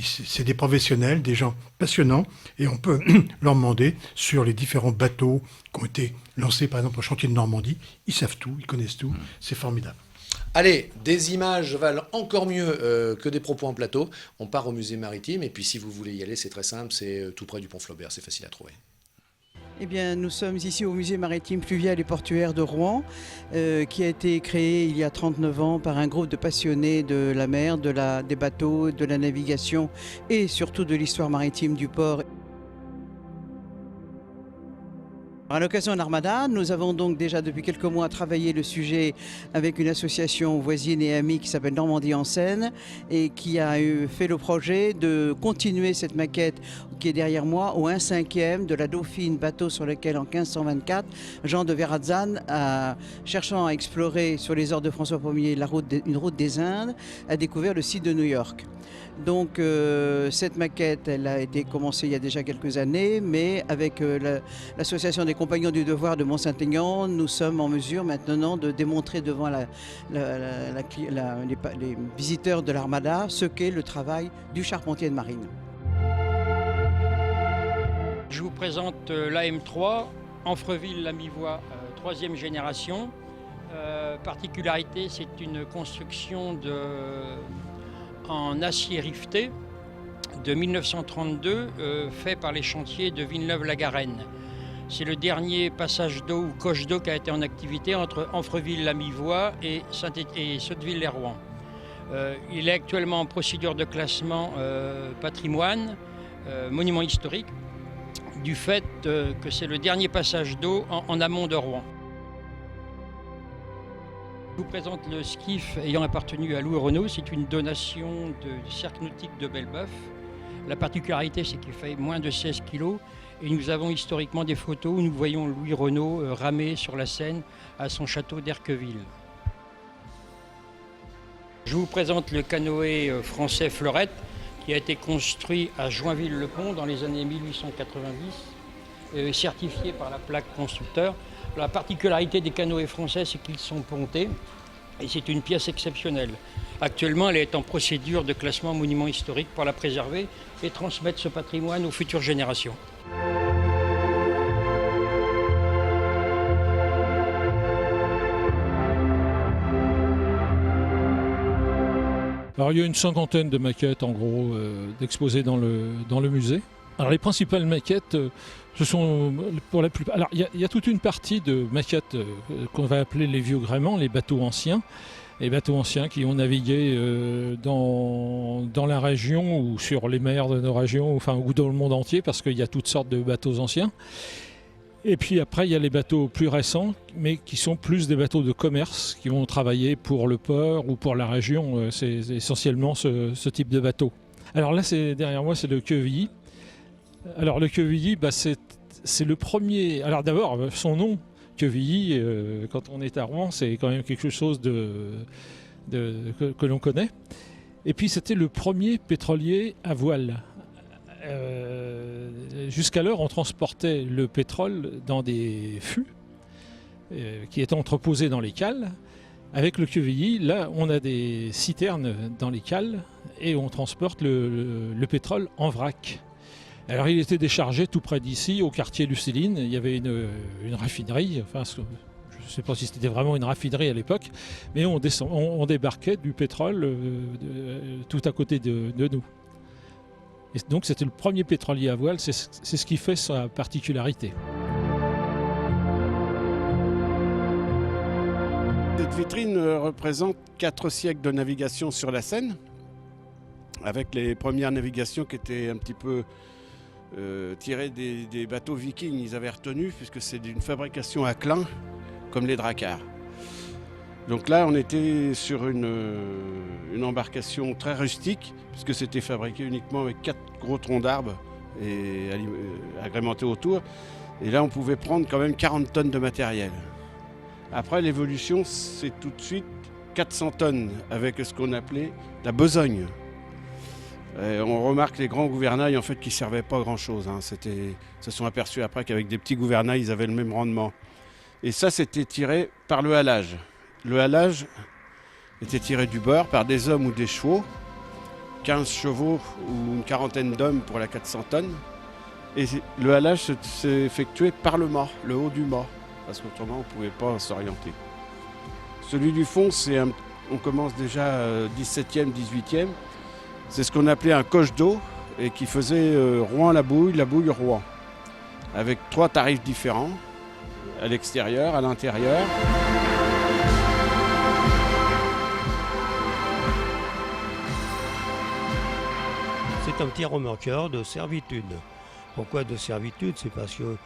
[SPEAKER 21] c'est des professionnels, des gens passionnants, et on peut leur demander sur les différents bateaux qui ont été lancés par exemple au chantier de Normandie. Ils savent tout, ils connaissent tout, c'est formidable.
[SPEAKER 1] Allez, des images valent encore mieux que des propos en plateau. On part au musée maritime et puis si vous voulez y aller, c'est très simple, c'est tout près du pont Flaubert, c'est facile à trouver.
[SPEAKER 2] Eh bien, nous sommes ici au musée maritime fluvial et portuaire de Rouen, qui a été créé il y a 39 ans par un groupe de passionnés de la mer, des bateaux, de la navigation et surtout de l'histoire maritime du port. À l'occasion de l'Armada, nous avons donc déjà depuis quelques mois travaillé le sujet avec une association voisine et amie qui s'appelle Normandie en Seine et qui a fait le projet de continuer cette maquette qui est derrière moi au 1/5 de la Dauphine, bateau sur lequel en 1524, Jean de Verrazzane, cherchant à explorer sur les ordres de François Ier une route des Indes, a découvert le site de New York. Donc cette maquette, elle a été commencée il y a déjà quelques années, mais avec l'association des Compagnons du Devoir de Mont-Saint-Aignan, nous sommes en mesure maintenant de démontrer devant les visiteurs de l'Armada ce qu'est le travail du charpentier de marine.
[SPEAKER 5] Je vous présente l'AM3, Amfreville-Lamivois, 3e génération. Particularité, c'est une construction en acier rifté de 1932 fait par les chantiers de Villeneuve-la-Garenne. C'est le dernier passage d'eau ou coche d'eau qui a été en activité entre Amfreville-Lamivois et Sotteville-les-Rouen. Il est actuellement en procédure de classement patrimoine, monument historique, du fait que c'est le dernier passage d'eau en amont de Rouen. Je vous présente le skiff ayant appartenu à Louis Renault. C'est une donation du cercle nautique de Belbeuf. La particularité, c'est qu'il fait moins de 16 kg et nous avons historiquement des photos où nous voyons Louis Renault ramer sur la Seine à son château d'Erqueville. Je vous présente le canoë français Fleurette qui a été construit à Joinville-le-Pont dans les années 1890, certifié par la plaque constructeur. La particularité des canoës français, c'est qu'ils sont pontés et c'est une pièce exceptionnelle. Actuellement, elle est en procédure de classement monument historique pour la préserver et transmettre ce patrimoine aux futures générations.
[SPEAKER 7] Alors il y a une 50aine de maquettes en gros d'exposées dans le musée. Alors les principales maquettes, ce sont pour la plupart. Alors il y a toute une partie de maquettes qu'on va appeler les vieux gréements, les bateaux anciens. Les bateaux anciens qui ont navigué dans la région ou sur les mers de nos régions, enfin, ou dans le monde entier, parce qu'il y a toutes sortes de bateaux anciens. Et puis après, il y a les bateaux plus récents, mais qui sont plus des bateaux de commerce, qui vont travailler pour le port ou pour la région. C'est essentiellement ce type de bateau. Alors là, derrière moi, c'est le Quevilly. Alors le Quevilly, c'est le premier... Alors d'abord, son nom, Quevilly, quand on est à Rouen, c'est quand même quelque chose que l'on connaît. Et puis c'était le premier pétrolier à voile. Jusqu'alors, on transportait le pétrole dans des fûts qui étaient entreposés dans les cales. Avec le Quevilly, là, on a des citernes dans les cales et on transporte le pétrole en vrac. Alors, il était déchargé tout près d'ici, au quartier Lucéline. Il y avait une raffinerie. Enfin, je ne sais pas si c'était vraiment une raffinerie à l'époque, mais on débarquait du pétrole tout à côté de nous. Et donc c'était le premier pétrolier à voile, c'est ce qui fait sa particularité.
[SPEAKER 8] Cette vitrine représente 4 siècles de navigation sur la Seine, avec les premières navigations qui étaient un petit peu tirées des bateaux vikings. Ils avaient retenu, puisque c'est d'une fabrication à clin, comme les dracars. Donc là, on était sur une embarcation très rustique, puisque c'était fabriqué uniquement avec 4 gros troncs d'arbres et agrémentés autour. Et là, on pouvait prendre quand même 40 tonnes de matériel. Après, l'évolution, c'est tout de suite 400 tonnes, avec ce qu'on appelait la besogne. Et on remarque les grands gouvernails, en fait, qui ne servaient pas à grand-chose. Ils se sont aperçus après qu'avec des petits gouvernails, ils avaient le même rendement. Et ça, c'était tiré par le halage. Le halage était tiré du bord par des hommes ou des chevaux, 15 chevaux ou une quarantaine d'hommes pour la 400 tonnes. Et le halage s'est effectué par le mât, le haut du mât, parce qu'autrement on ne pouvait pas s'orienter. Celui du fond, on commence déjà 17e, 18e. C'est ce qu'on appelait un coche d'eau et qui faisait Rouen-la Bouille, Rouen, avec 3 tarifs différents, à l'extérieur, à l'intérieur.
[SPEAKER 10] C'est un petit remorqueur de servitude. Pourquoi de servitude? C'est parce que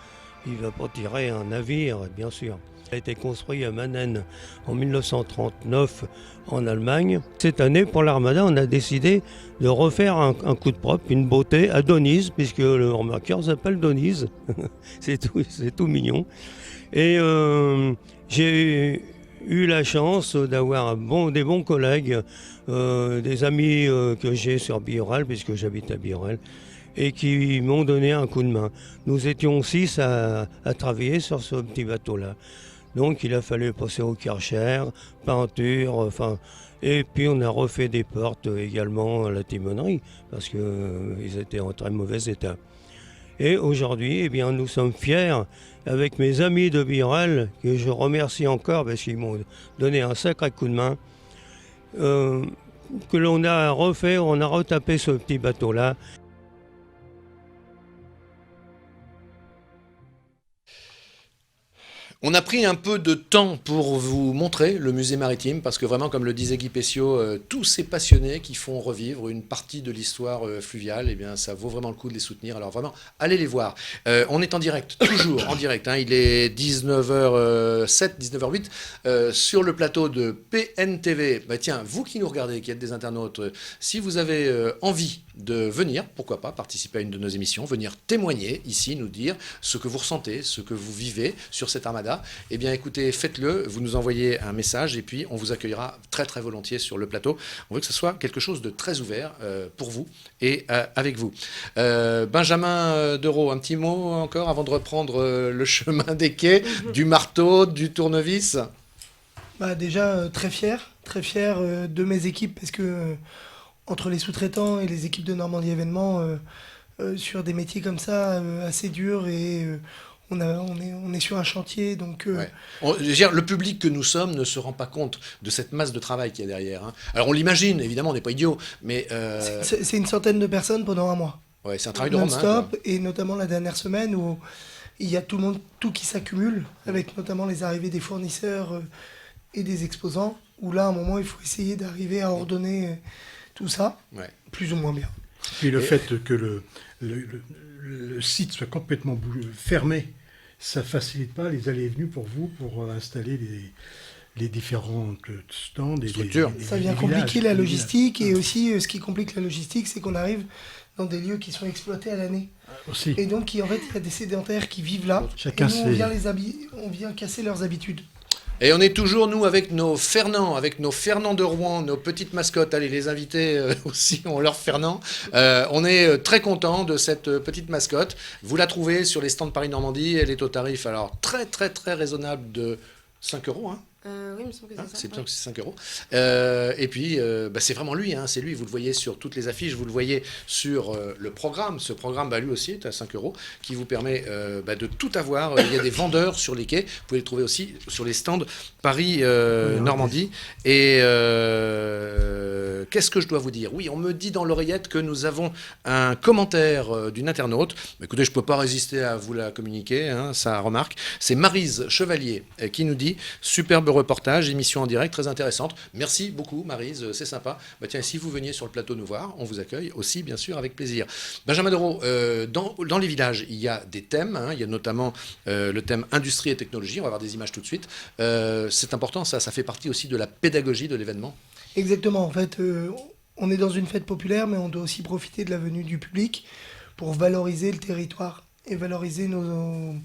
[SPEAKER 10] il va pas tirer un navire, bien sûr. Il a été construit à Mannen en 1939 en Allemagne. Cette année, pour l'Armada, on a décidé de refaire un coup de propre, une beauté à Denise, puisque le remorqueur s'appelle Denise. C'est tout mignon. Et j'ai eu la chance d'avoir des bons collègues, des amis que j'ai sur Biorel, puisque j'habite à Biorel, et qui m'ont donné un coup de main. Nous étions 6 à travailler sur ce petit bateau-là. Donc il a fallu passer au Karcher, peinture, et puis on a refait des portes également à la timonerie, parce qu'ils étaient en très mauvais état. Et aujourd'hui, eh bien, nous sommes fiers, avec mes amis de Biorel, que je remercie encore parce qu'ils m'ont donné un sacré coup de main, que l'on a refait, on a retapé ce petit bateau-là.
[SPEAKER 1] On a pris un peu de temps pour vous montrer le musée maritime, parce que vraiment, comme le disait Guy Pessiot, tous ces passionnés qui font revivre une partie de l'histoire fluviale, eh bien, ça vaut vraiment le coup de les soutenir. Alors vraiment, allez les voir. On est en direct, toujours en direct. Il est 19h07, 19h08, sur le plateau de PNTV. Tiens, vous qui nous regardez, qui êtes des internautes, si vous avez envie de venir, pourquoi pas, participer à une de nos émissions, venir témoigner ici, nous dire ce que vous ressentez, ce que vous vivez sur cette armada, eh bien écoutez, faites-le, vous nous envoyez un message et puis on vous accueillera très très volontiers sur le plateau. On veut que ce soit quelque chose de très ouvert pour vous et avec vous. Benjamin Dereau, un petit mot encore avant de reprendre le chemin des quais, du marteau, du tournevis.
[SPEAKER 22] Déjà très fier de mes équipes, parce que entre les sous-traitants et les équipes de Normandie Événements, sur des métiers comme ça, assez durs, et on est sur un chantier. Donc,
[SPEAKER 1] je veux dire, le public que nous sommes ne se rend pas compte de cette masse de travail qu'il y a derrière. Alors on l'imagine, évidemment, on n'est pas idiot, mais...
[SPEAKER 22] C'est une centaine de personnes pendant un mois.
[SPEAKER 1] Ouais, c'est un travail de romain.
[SPEAKER 22] Non-stop, et notamment la dernière semaine où il y a tout qui s'accumule, avec notamment les arrivées des fournisseurs et des exposants, où là, à un moment, il faut essayer d'arriver à ordonner tout ça, plus ou moins bien.
[SPEAKER 21] Puis le fait que le site soit complètement fermé, ça ne facilite pas les allées et venues pour vous, pour installer les différentes stands et
[SPEAKER 1] structures.
[SPEAKER 22] Ça vient compliquer la logistique, et aussi ce qui complique la logistique, c'est qu'on arrive dans des lieux qui sont exploités à l'année.
[SPEAKER 21] Aussi.
[SPEAKER 22] Et donc, en fait, il y a des sédentaires qui vivent là,
[SPEAKER 21] Chacun
[SPEAKER 22] et nous, on vient casser leurs habitudes.
[SPEAKER 1] Et on est toujours, nous, avec nos Fernand de Rouen, nos petites mascottes. Allez, les invités aussi ont leur Fernand. On est très content de cette petite mascotte. Vous la trouvez sur les stands Paris-Normandie. Elle est au tarif, alors, très, très, très raisonnable de 5 €, hein.
[SPEAKER 14] Oui, il me semble que c'est ça.
[SPEAKER 1] C'est 5 €. Et puis, c'est vraiment lui, c'est lui. Vous le voyez sur toutes les affiches, vous le voyez sur le programme. Ce programme, lui aussi, est à 5 €, qui vous permet de tout avoir. Il y a des vendeurs sur les quais. Vous pouvez le trouver aussi sur les stands Paris-Normandie. Et qu'est-ce que je dois vous dire? Oui, on me dit dans l'oreillette que nous avons un commentaire d'une internaute. Écoutez, je ne peux pas résister à vous la communiquer, ça remarque. C'est Maryse Chevalier qui nous dit « Superbe reportage, émission en direct, très intéressante. Merci beaucoup, Maryse, c'est sympa. Tiens, si vous veniez sur le plateau nous voir, on vous accueille aussi, bien sûr, avec plaisir. Benjamin Dereau, dans les villages, il y a des thèmes. Il y a notamment le thème industrie et technologie. On va voir des images tout de suite. C'est important, ça fait partie aussi de la pédagogie de l'événement.
[SPEAKER 22] Exactement. En fait, on est dans une fête populaire, mais on doit aussi profiter de la venue du public pour valoriser le territoire et valoriser nos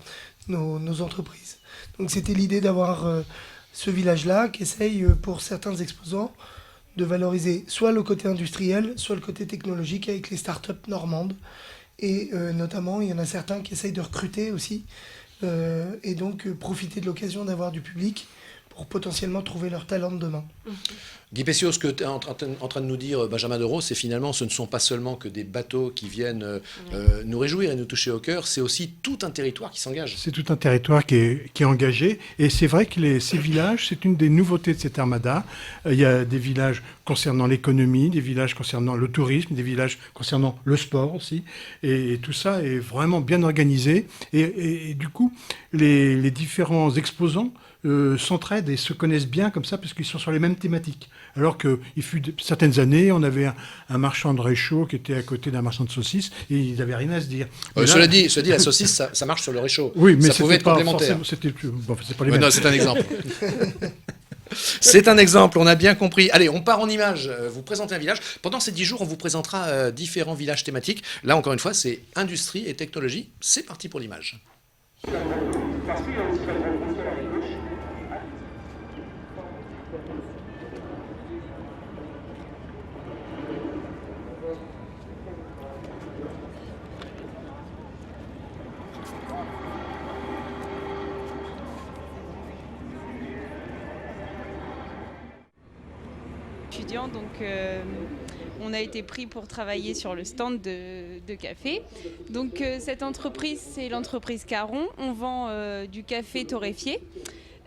[SPEAKER 22] entreprises. Donc c'était l'idée d'avoir ce village-là qui essaye, pour certains exposants, de valoriser soit le côté industriel, soit le côté technologique avec les startups normandes. Et notamment, il y en a certains qui essayent de recruter aussi, et donc profiter de l'occasion d'avoir du public pour potentiellement trouver leur talent de demain.
[SPEAKER 1] Guy Pessiot, ce que tu es en train de nous dire, Benjamin Dereau, c'est finalement, ce ne sont pas seulement que des bateaux qui viennent nous réjouir et nous toucher au cœur, c'est aussi tout un territoire qui s'engage.
[SPEAKER 21] C'est tout un territoire qui est engagé, et c'est vrai que ces villages, c'est une des nouveautés de cette armada. Il y a des villages concernant l'économie, des villages concernant le tourisme, des villages concernant le sport aussi, et tout ça est vraiment bien organisé, et du coup, les différents exposants s'entraident et se connaissent bien comme ça parce qu'ils sont sur les mêmes thématiques. Alors qu'il fut certaines années, on avait un marchand de réchaud qui était à côté d'un marchand de saucisses et ils n'avaient rien à se dire.
[SPEAKER 1] Cela dit, la saucisse, ça marche sur le réchaud.
[SPEAKER 21] Oui, mais
[SPEAKER 1] ça pouvait être complémentaire.
[SPEAKER 21] C'est pas les mêmes.
[SPEAKER 1] Non, c'est un exemple. C'est un exemple, on a bien compris. Allez, on part en images. Vous présentez un village. Pendant ces 10 jours, on vous présentera différents villages thématiques. Là, encore une fois, c'est industrie et technologie. C'est parti pour l'image.
[SPEAKER 3] Donc on a été pris pour travailler sur le stand de café. Donc cette entreprise, c'est l'entreprise Caron. On vend du café torréfié.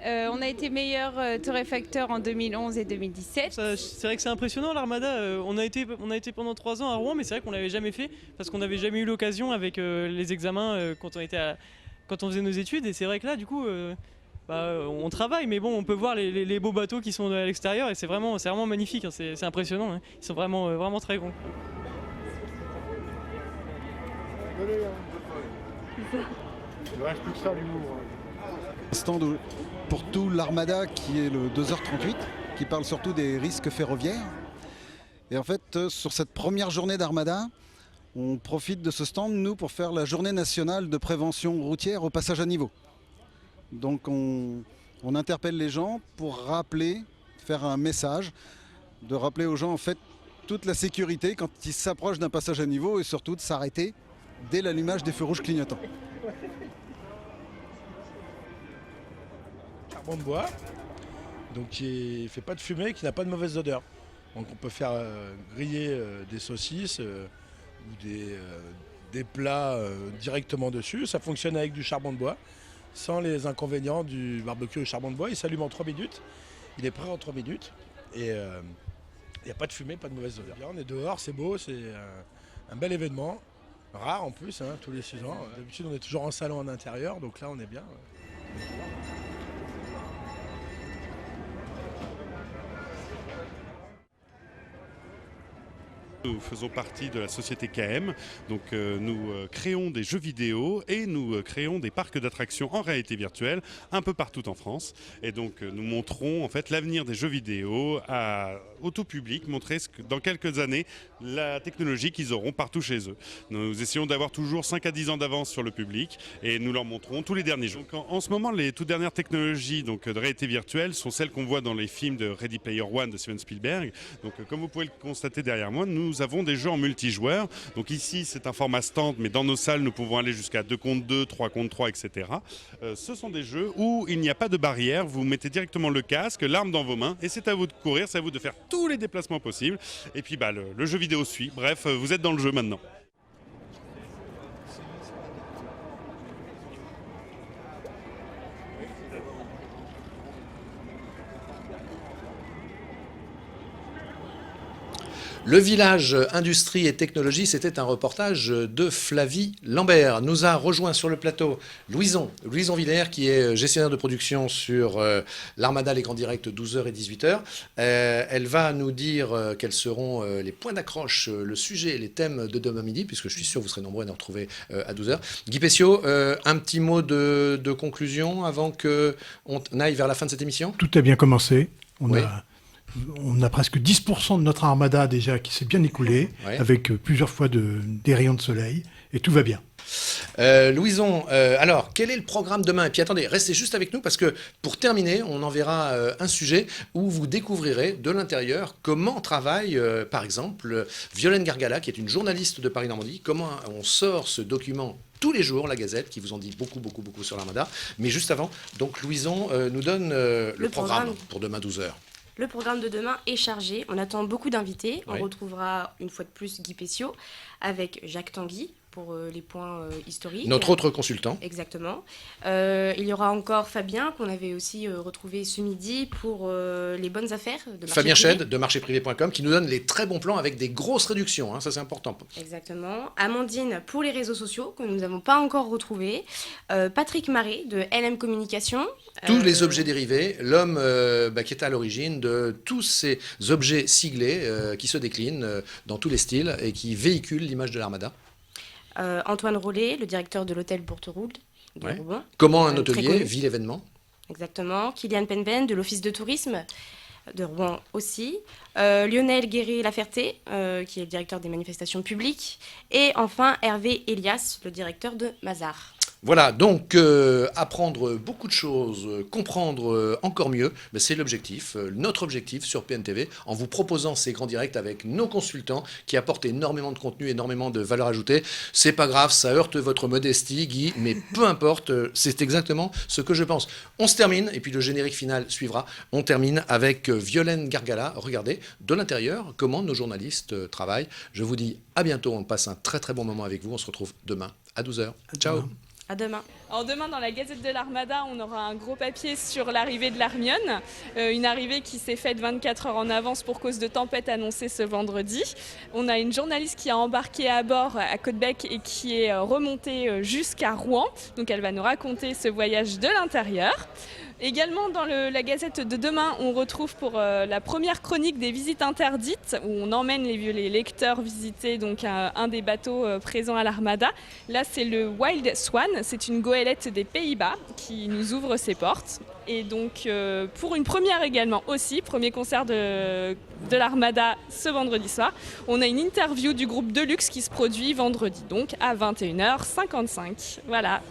[SPEAKER 3] On a été meilleur torréfacteur en 2011 et 2017.
[SPEAKER 11] C'est vrai que c'est impressionnant l'Armada. On a été pendant 3 ans à Rouen, mais c'est vrai qu'on l'avait jamais fait parce qu'on n'avait jamais eu l'occasion avec les examens quand on faisait nos études. Et c'est vrai que là, du coup, on travaille, mais bon, on peut voir les beaux bateaux qui sont à l'extérieur et c'est vraiment magnifique. Hein, c'est impressionnant. Hein. Ils sont vraiment très grands.
[SPEAKER 12] Il ne reste plus que ça, l'humour.
[SPEAKER 13] Un stand pour tout l'Armada qui est le 2h38, qui parle surtout des risques ferroviaires. Et en fait, sur cette première journée d'Armada, on profite de ce stand, nous, pour faire la journée nationale de prévention routière au passage à niveau. Donc on interpelle les gens pour faire un message, de rappeler aux gens en fait toute la sécurité quand ils s'approchent d'un passage à niveau et surtout de s'arrêter dès l'allumage des feux rouges clignotants.
[SPEAKER 12] Charbon de bois, donc qui ne fait pas de fumée, qui n'a pas de mauvaise odeur. Donc on peut faire griller des saucisses ou des plats directement dessus. Ça fonctionne avec du charbon de bois. Sans les inconvénients du barbecue au charbon de bois. Il s'allume en 3 minutes, il est prêt en 3 minutes et il n'y a pas de fumée, pas de mauvaise odeur. On est dehors, c'est beau, c'est un bel événement, rare en plus, hein, tous les 6 ans. D'habitude on est toujours en salon en intérieur, donc là on est bien.
[SPEAKER 25] Nous faisons partie de la société KM, donc nous créons des jeux vidéo et nous créons des parcs d'attractions en réalité virtuelle un peu partout en France. Et donc nous montrons en fait l'avenir des jeux vidéo au tout public, montrer dans quelques années la technologie qu'ils auront partout chez eux. Nous essayons d'avoir toujours 5 à 10 ans d'avance sur le public et nous leur montrons tous les derniers jours. Donc, en ce moment, les toutes dernières technologies de réalité virtuelle sont celles qu'on voit dans les films de Ready Player One de Steven Spielberg. Donc comme vous pouvez le constater derrière moi, nous avons des jeux en multijoueur. Donc ici, c'est un format stand, mais dans nos salles, nous pouvons aller jusqu'à 2 contre 2, 3 contre 3, etc. Ce sont des jeux où il n'y a pas de barrière. Vous mettez directement le casque, l'arme dans vos mains, et c'est à vous de courir, c'est à vous de faire tous les déplacements possibles. Et puis le jeu vidéo suit. Bref, vous êtes dans le jeu maintenant.
[SPEAKER 1] Le village industrie et technologie, c'était un reportage de Flavie Lambert. Nous a rejoint sur le plateau Louison Villers, qui est gestionnaire de production sur l'Armada, les grands directs 12h et 18h. Elle va nous dire quels seront les points d'accroche, le sujet, les thèmes de demain midi, puisque je suis sûr que vous serez nombreux à nous retrouver à 12h. Guy Pessiot, un petit mot de conclusion avant qu'on aille vers la fin de cette émission ?
[SPEAKER 21] Tout a bien commencé.
[SPEAKER 1] Oui.
[SPEAKER 21] On a presque 10% de notre armada déjà qui s'est bien écoulé,
[SPEAKER 1] ouais.
[SPEAKER 21] Avec plusieurs fois des rayons de soleil, et tout va bien.
[SPEAKER 1] Louison, alors, quel est le programme demain ? Et puis attendez, restez juste avec nous, parce que pour terminer, on enverra un sujet où vous découvrirez de l'intérieur comment travaille, par exemple, Violaine Gargala, qui est une journaliste de Paris-Normandie, comment on sort ce document tous les jours, la Gazette, qui vous en dit beaucoup sur l'Armada. Mais juste avant, donc Louison nous donne le programme pour demain 12h.
[SPEAKER 26] Le programme de demain est chargé. On attend beaucoup d'invités.
[SPEAKER 1] Oui.
[SPEAKER 26] On retrouvera une fois de plus Guy Pessiot avec Jacques Tanguy, pour les points historiques.
[SPEAKER 1] Notre autre consultant.
[SPEAKER 26] Exactement. Il y aura encore Fabien, qu'on avait aussi retrouvé ce midi pour les bonnes affaires de marché
[SPEAKER 1] Fabien
[SPEAKER 26] privé.
[SPEAKER 1] Chedd de marchéprivé.com qui nous donne les très bons plans avec des grosses réductions, hein, ça c'est important.
[SPEAKER 26] Exactement. Amandine pour les réseaux sociaux, que nous n'avons pas encore retrouvés. Patrick Marais de LM Communication.
[SPEAKER 1] Tous les objets dérivés, l'homme qui est à l'origine de tous ces objets siglés qui se déclinent dans tous les styles et qui véhiculent l'image de l'Armada.
[SPEAKER 26] Antoine Rollet, le directeur de l'hôtel Bourteroud de
[SPEAKER 1] Ouais.
[SPEAKER 26] Rouen.
[SPEAKER 1] Comment un
[SPEAKER 26] Très
[SPEAKER 1] hôtelier
[SPEAKER 26] connu.
[SPEAKER 1] vit l'événement.
[SPEAKER 26] Exactement. Kylian Penben de l'Office de tourisme de Rouen aussi. Lionel Guéret-Laferté, qui est le directeur des manifestations publiques. Et enfin Hervé Elias, le directeur de Mazar.
[SPEAKER 1] Voilà, donc apprendre beaucoup de choses, comprendre encore mieux, ben, c'est l'objectif, notre objectif sur PNTV, en vous proposant ces grands directs avec nos consultants qui apportent énormément de contenu, énormément de valeur ajoutée. C'est pas grave, ça heurte votre modestie, Guy, mais peu importe, c'est exactement ce que je pense. On se termine, et puis le générique final suivra. On termine avec Violaine Gargala. Regardez, de l'intérieur, comment nos journalistes travaillent. Je vous dis à bientôt, on passe un très très bon moment avec vous. On se retrouve demain à 12h. Ciao.
[SPEAKER 26] À demain.
[SPEAKER 9] Alors demain, dans la Gazette de l'Armada, on aura un gros papier sur l'arrivée de l'Hermione. Une arrivée qui s'est faite 24 heures en avance pour cause de tempête annoncée ce vendredi. On a une journaliste qui a embarqué à bord à Côte-Bec et qui est remontée jusqu'à Rouen. Donc elle va nous raconter ce voyage de l'intérieur. Également dans la Gazette de demain, on retrouve pour la première chronique des visites interdites, où on emmène les lecteurs visiter donc, un des bateaux présents à l'Armada. Là, c'est le Wild Swan, c'est une goélette des Pays-Bas qui nous ouvre ses portes. Et donc, pour une première également aussi, premier concert de l'Armada ce vendredi soir, on a une interview du groupe Deluxe qui se produit vendredi, donc à 21h55. Voilà.